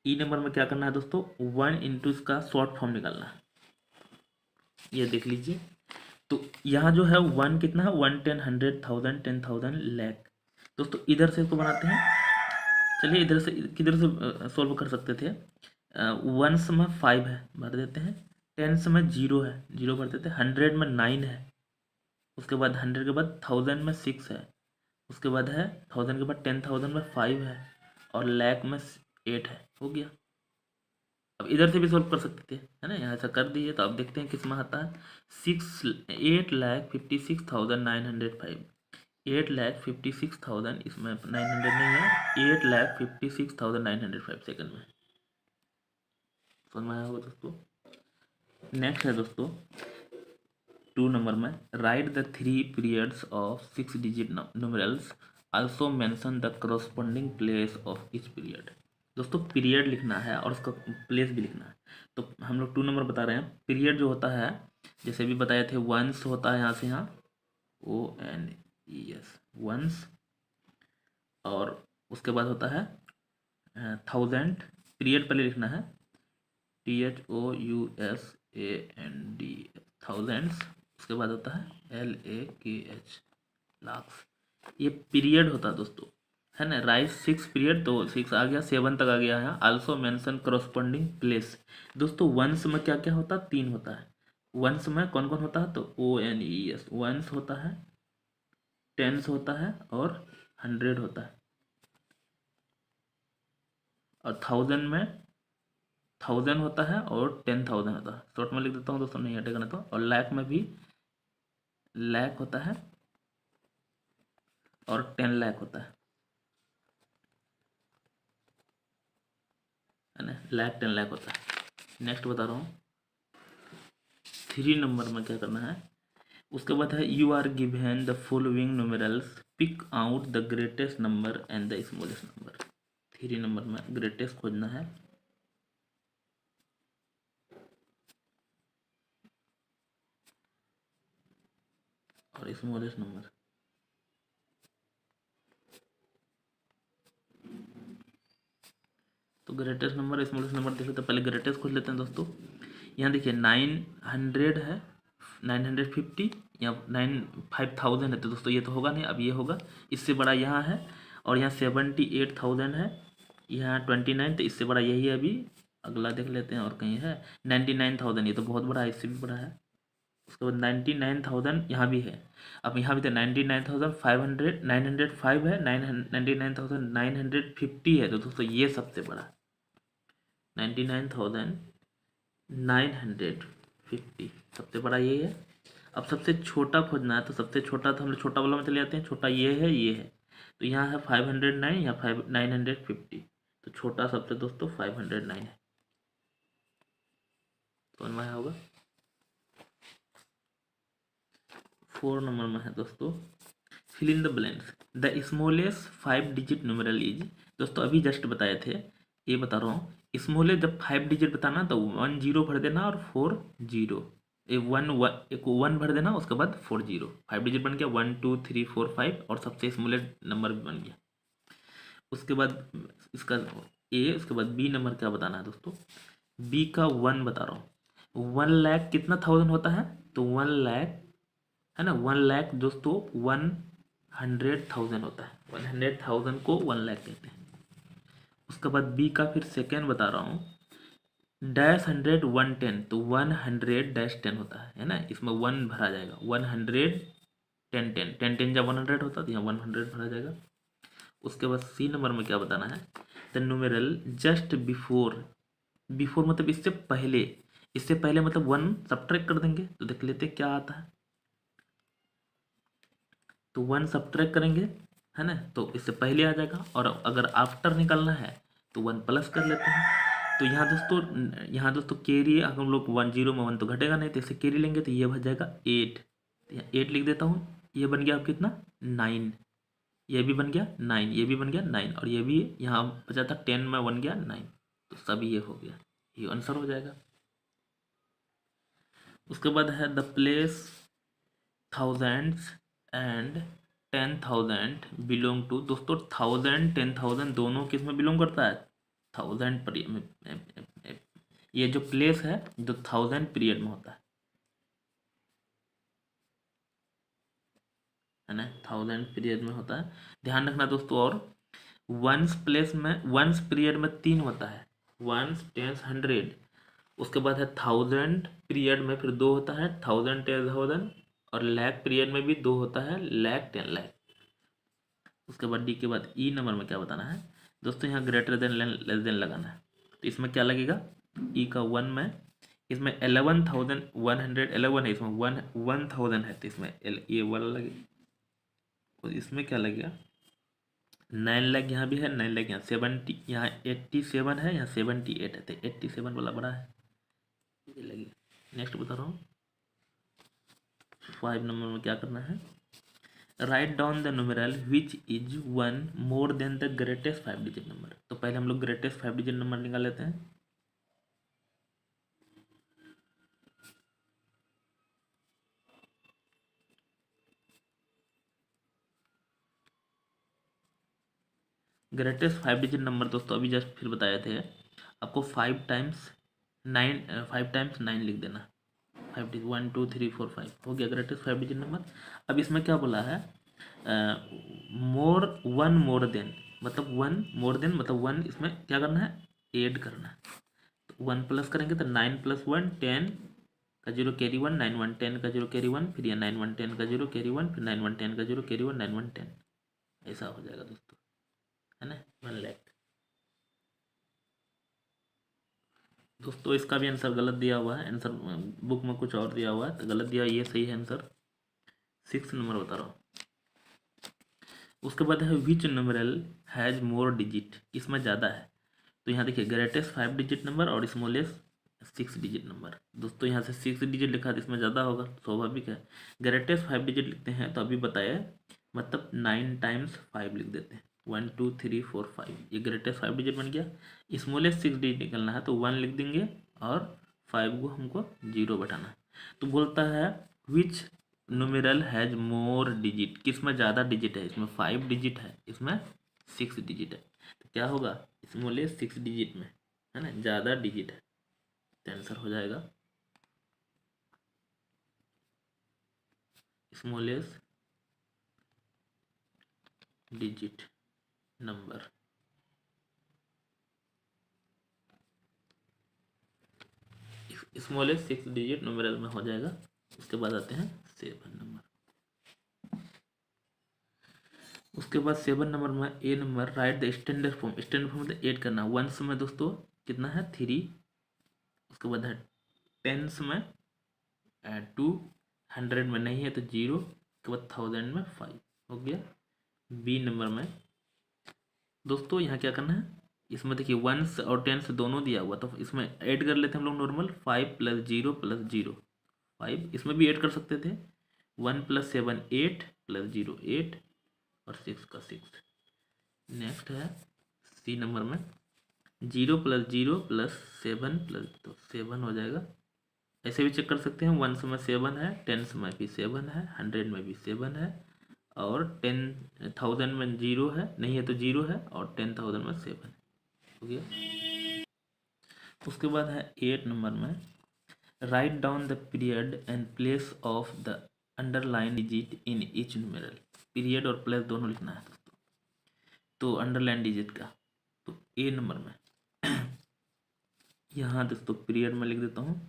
ई नंबर में क्या करना है दोस्तों, 1 इंटू इसका शॉर्ट फॉर्म निकालना है। ये देख लीजिए, तो यहाँ जो है 1 कितना है, 1 10 100 1000 10,000 लाख। दोस्तों इधर से इसको बनाते हैं, चलिए इधर से किधर से सॉल्व कर सकते थे। वंस में 5 है, भर देते हैं। टेंस में 0 है, 0 भर देते हैं। 100 में 9 है, उसके बाद 100 के बाद 1000 में 6 है, उसके बाद है 1000 के बाद 10,000 में 5 है, और लाख में 8 है। हो गया। अब इधर से भी सॉल्व कर सकते थे, है ना, यहाँ से कर दिए। तो अब देखते हैं किस में आता है। 8,56,905, 8,56,000, इसमें 900 नहीं है, 8,56,905 सेकंड में। समझ में आया होगा दोस्तों। नेक्स्ट है दोस्तों 2 नंबर में, right the 3 periods of 6 digit numerals, also mention the corresponding place of each period. दोस्तों पीरियड लिखना है और उसका प्लेस भी लिखना है। तो हम लोग 2 नंबर बता रहे हैं। पीरियड जो होता है, जैसे भी बताए थे, वंस होता है यहाँ से यहाँ, ONES, वंस, और उसके बाद होता है 1000। पीरियड पहले लिखना है, THOUSAND, थाउजेंड्स। उसके बाद होता है LAKH, लाख। ये पीरियड होता है दोस्तों, है ना। राइट 6 पीरियड, तो 6 आ गया, 7 तक आ गया है। Also mention corresponding place. दोस्तों वंस में क्या क्या होता है, 3 होता है। वंस में कौन कौन होता है, तो ONES, वंस होता है, टेंस होता है, और 100 होता है। और 1000 में 1000 होता है, और 10,000 होता है। शॉर्ट में लिख देता हूँ दोस्तों, नहीं हटेगा ना तो। और लाख में भी लाख होता है, और 10 लाख होता है ना, लाख 10 लाख होता है। नेक्स्ट बता रहा हूँ, 3 नंबर में क्या करना है। उसके बाद है, you are given the following numerals, pick out the greatest number and the smallest number. 3 number में ग्रेटेस्ट खोजना है, और स्मॉलेस्ट नंबर। तो ग्रेटेस्ट नंबर स्मॉलेस्ट नंबर देखे, तो पहले ग्रेटेस्ट खोज लेते हैं दोस्तों। यहाँ देखिए 900 है, 950 या 5,000 है, तो दोस्तों ये तो होगा नहीं। अब ये होगा, इससे बड़ा यहाँ है, और यहाँ 78,000 है, यहाँ 29, तो इससे बड़ा यही है। अभी अगला देख लेते हैं, और कहीं है 99,000, ये तो बहुत बड़ा है, इससे भी बड़ा है। उसके बाद 99,000 यहाँ भी है। अब यहाँ भी तो 99,500, 905 है, 99,950 है, तो दोस्तों ये सबसे बड़ा 99,950 सबसे बड़ा ये है। अब सबसे छोटा खोजना है, तो सबसे छोटा तो हम लोग छोटा वाला में चले जाते हैं। छोटा ये है, ये है, तो यहाँ है 509 या 950, तो छोटा सबसे दोस्तों 509 है। तो में होगा। 4 नंबर में है दोस्तों, fill in the blanks, the smallest 5 digit numeral is. दोस्तों अभी जस्ट बताए थे, ये बता रहा हूँ। स्मॉलेस्ट जब 5 डिजिट बताना, तो 1 0 भर देना, और 4 0, एक 1 भर देना, उसके बाद 4 0। 5 डिजिट बन गया, 1 2 3 4 5, और सबसे स्मॉलेस्ट नंबर भी बन गया। उसके बाद इसका ए, उसके बाद बी नंबर क्या बताना है दोस्तों। बी का 1 बता रहा हूँ। 1 लाख कितना 1000 होता है, तो 1 लाख, है ना, 1 लाख दोस्तों 100,000 होता है। 100,000 को 1 लाख कहते हैं। उसके बाद बी का फिर सेकेंड बता रहा हूँ, डैश 100 110, तो 100-10 होता है ना। इसमें 1 भरा जाएगा, 100 10 10 10 10 जब 100 होता है, तो यहाँ 100 भरा जाएगा। उसके बाद सी नंबर में क्या बताना है, the numeral just before. Before मतलब इससे पहले, इससे पहले मतलब 1 सब्ट्रैक्ट कर देंगे, तो देख लेते क्या आता है। तो 1 सब्ट्रैक्ट करेंगे, है ना, तो इससे पहले आ जाएगा। और अगर आफ्टर निकालना है, तो 1 प्लस कर लेते हैं। तो यहाँ दोस्तों कैरी, अगर हम लोग 1 0 में 1 तो घटेगा नहीं, तो इससे कैरी लेंगे, तो ये बच जाएगा 8। तो यहाँ 8 लिख देता हूँ। ये बन गया अब कितना, 9। ये भी बन गया 9, ये भी बन गया 9, और ये भी यहाँ बचा था 10 में बन गया 9। तो सभी ये हो गया, ये आंसर हो जाएगा। उसके बाद है the place thousands and 10,000 belong to. दोस्तों 1000 10,000 दोनों किस में बिलोंग करता है, 1000 पीरियड, ये जो प्लेस है जो 1000 पीरियड में होता है ना, 1000 पीरियड में होता है। ध्यान रखना दोस्तों। और वंस प्लेस में, वंस पीरियड में 3 होता है, वंस, टेंस, 100। उसके बाद है 1000 पीरियड में फिर 2 होता है, 1000, 10,000। और लैख पीरियड में भी 2 होता है, लैख, 10 लाख। उसके बाद डी के बाद ई नंबर में क्या बताना है दोस्तों, यहाँ ग्रेटर देन लेस देन लगाना है। तो इसमें क्या लगेगा, ई का 1 में, इसमें 11,111 है, इसमें 1000 है, तो इसमें ये वाला लगेगा। और इसमें क्या लगेगा, 9 लाख यहाँ भी है, 9 लाख यहाँ, 70, यहाँ 87 है, यहाँ 78 है, तो 87 वाला बड़ा है, ये लगेगा। नेक्स्ट बता रहा हूँ, 5 नंबर में क्या करना है, write down the numeral which is 1 more than the greatest 5 digit number. तो पहले हम लोग ग्रेटेस्ट 5 डिजिट नंबर निकाल लेते हैं। ग्रेटेस्ट 5 डिजिट नंबर दोस्तों अभी जस्ट फिर बताए थे आपको, 5 टाइम्स 9 लिख देना। 5 डिजिट, 1 2 3 4 5 हो गया ग्रेटेस्ट 5 डिजिट नंबर। अब इसमें क्या बोला है, वन मोर देन, मतलब 1 मोर देन मतलब 1, इसमें क्या करना है, ऐड करना है। तो 1 प्लस करेंगे तो 9 + 1 10 का 0 कैरी 1, 9 1 10 का 0 कैरी 1, फिर ये 9 1 10 का 0 कैरी 1, फिर 9 1 10 का 0 कैरी 1, 9 1 10, ऐसा हो जाएगा दोस्तों, है ना, 1 लाख। दोस्तों इसका भी आंसर गलत दिया हुआ है, आंसर बुक में कुछ और दिया हुआ है तो गलत दिया, ये सही है आंसर। 6 नंबर बता रहा हूँ। उसके बाद है विच नंबरल हैज़ मोर डिजिट, इसमें ज़्यादा है। तो यहाँ देखिए ग्रेटेस्ट 5 डिजिट नंबर और स्मॉलेस्ट 6 डिजिट नंबर। दोस्तों यहाँ से 6 डिजिट लिखा तो इसमें ज़्यादा होगा, स्वाभाविक है। ग्रेटेस्ट 5 डिजिट लिखते हैं तो अभी बताया, मतलब 9 टाइम्स 5 लिख देते हैं, 1 2 3 4 5, ये ग्रेटेस्ट 5 डिजिट बन गया। स्मॉलेस्ट 6 डिजिट निकलना है तो 1 लिख देंगे और 5 को हमको 0 बैठाना है। तो बोलता है विच न्यूमेरल हैज मोर डिजिट, किस में ज़्यादा डिजिट है, इसमें 5 डिजिट है, इसमें 6 डिजिट है। तो क्या होगा, स्मॉलेस्ट 6 डिजिट में, है ना, ज़्यादा डिजिट है, तो आंसर हो जाएगा smallest digit number. Smallest 6 digit numeral में हो जाएगा। उसके बाद आते हैं 7 नंबर। उसके बाद 7 नंबर में a number, write the standard form. Standard form मतलब ऐड करना। वंस में दोस्तों कितना है, 3। उसके बाद है टेंस में 2, 100 में नहीं है तो 0, उसके बाद 1000 में 5 हो गया। बी नंबर में दोस्तों यहाँ क्या करना है, इसमें देखिए वंस और टेंस दोनों दिया हुआ, तो इसमें ऐड कर लेते हैं हम लोग नॉर्मल, 5 + 0 + 0 5, इसमें भी ऐड कर सकते थे। 1 + 7 8 + 0 8 और 6 का 6। नेक्स्ट है सी नंबर में 0 + 0 + 7 + तो 7 हो जाएगा। ऐसे भी चेक कर सकते हैं, 1 में 7 है, 10 में भी 7 है, 100 में भी 7 है, और 10,000 में 0 है, नहीं है तो 0 है, और 10,000 में 7 है, हो गया। उसके बाद है 8 नंबर में, right down the period and place of the underline digit in each numeral. Period और प्लेस दोनों लिखना है दोस्तों। तो अंडरलाइन डिजिट का, तो ए नंबर में यहाँ दोस्तों पीरियड में लिख देता हूँ,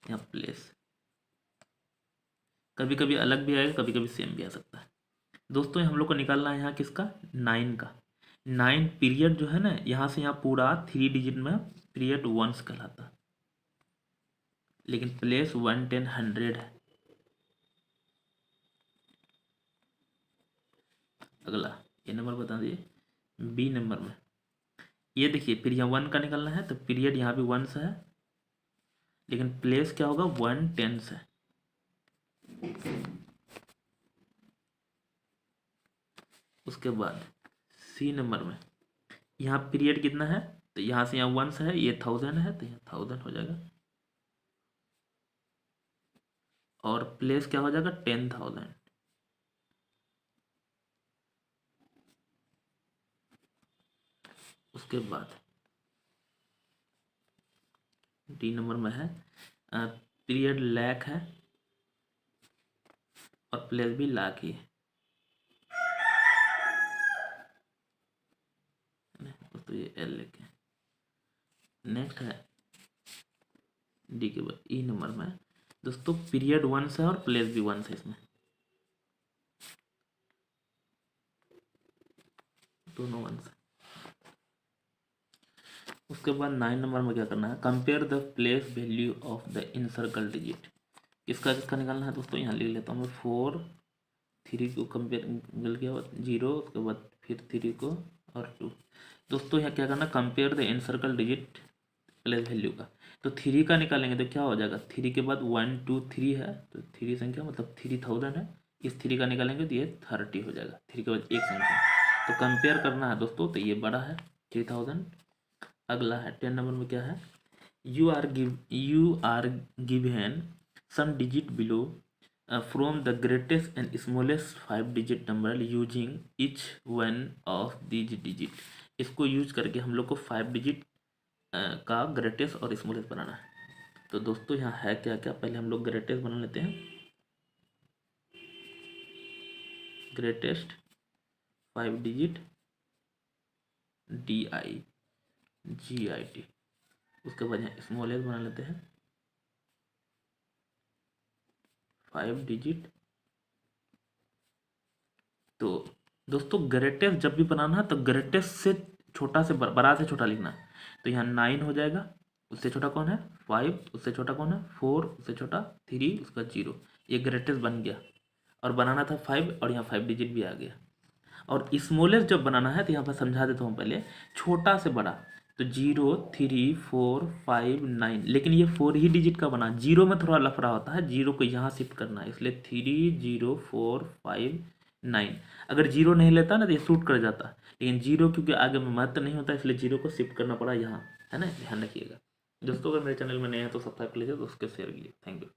यहाँ प्लेस, कभी कभी अलग भी आएगा, कभी कभी सेम भी आ सकता है। दोस्तों हम लोग को निकालना है यहाँ किसका, 9 का। 9 पीरियड जो है ना, यहाँ से यहाँ पूरा 3 डिजिट में पीरियड वंस कहलाता है, लेकिन प्लेस 1 10 100 है। अगला ये नंबर बता दिए। बी नंबर में ये देखिए, फिर यहाँ 1 का निकालना है, तो पीरियड यहाँ भी 1 है, लेकिन प्लेस क्या होगा, 1 10 है। उसके बाद सी नंबर में यहाँ पीरियड कितना है, तो यहाँ से यहाँ 1 है, ये 1000 है, तो यहाँ 1000 हो जाएगा, और प्लेस क्या हो जाएगा, 10,000। उसके बाद डी नंबर में है पीरियड लैक है और प्लेस भी लाख ही है। तो ये एल लेके नेक्स्ट है डी के बाद ई नंबर में दोस्तों पीरियड 1 से और प्लेस भी 1 से, इसमें दोनों 1 से। उसके बाद 9 नंबर में क्या करना है, compare the place value of the encircle digit. किसका किसका निकालना है दोस्तों, यहाँ लिख लेता हूँ मैं 4 3 को कंपेयर मिल गया 0, उसके बाद फिर 3 को और 2। दोस्तों यहाँ क्या करना, compare the encircle digit place value का। तो 3 का निकालेंगे तो क्या हो जाएगा, 3 के बाद 1 2 3 है तो 3 संख्या मतलब 3000 है। इस 3 का निकालेंगे तो ये 30 हो जाएगा। 3 के बाद एक संख्या तो कंपेयर करना है दोस्तों, तो ये बड़ा है 3000। अगला है 10 नंबर में क्या है, you are given some digit below from the greatest and smallest 5 digit number using each one of these digit. इसको यूज करके हम लोग को 5 डिजिट का ग्रेटेस्ट और स्मॉलेस्ट बनाना है। तो दोस्तों यहाँ है क्या क्या, पहले हम लोग ग्रेटेस्ट बना लेते हैं। Greatest 5 digit DIGIT। उसके बाद यहाँ स्मॉलेस्ट बना लेते हैं 5 डिजिट। तो दोस्तों ग्रेटेस्ट जब भी बनाना है तो ग्रेटेस्ट से छोटा से बड़ा से छोटा लिखना है। तो यहाँ 9 हो जाएगा, उससे छोटा कौन है 5, उससे छोटा कौन है 4, उससे छोटा 3, उसका 0। ये ग्रेटेस्ट बन गया और बनाना था 5 और यहाँ 5 डिजिट भी आ गया। और स्मॉलेस्ट जब बनाना है तो यहाँ पर समझा देता हूँ पहले, छोटा से बड़ा। तो 0 3 4 5 9, लेकिन ये 4 ही डिजिट का बना, 0 में थोड़ा लफड़ा होता है, 0 को यहाँ शिफ्ट करना है, इसलिए 3 0 4 5 9। अगर 0 नहीं लेता ना तो ये शूट कर जाता, लेकिन 0 क्योंकि आगे में महत्व नहीं होता इसलिए 0 को शिफ्ट करना पड़ा यहाँ, है ना, ध्यान रखिएगा। दोस्तों अगर मेरे चैनल में नए हैं तो सब्सक्राइब कर लीजिए, दोस्तों शेयर कीजिए। Thank you.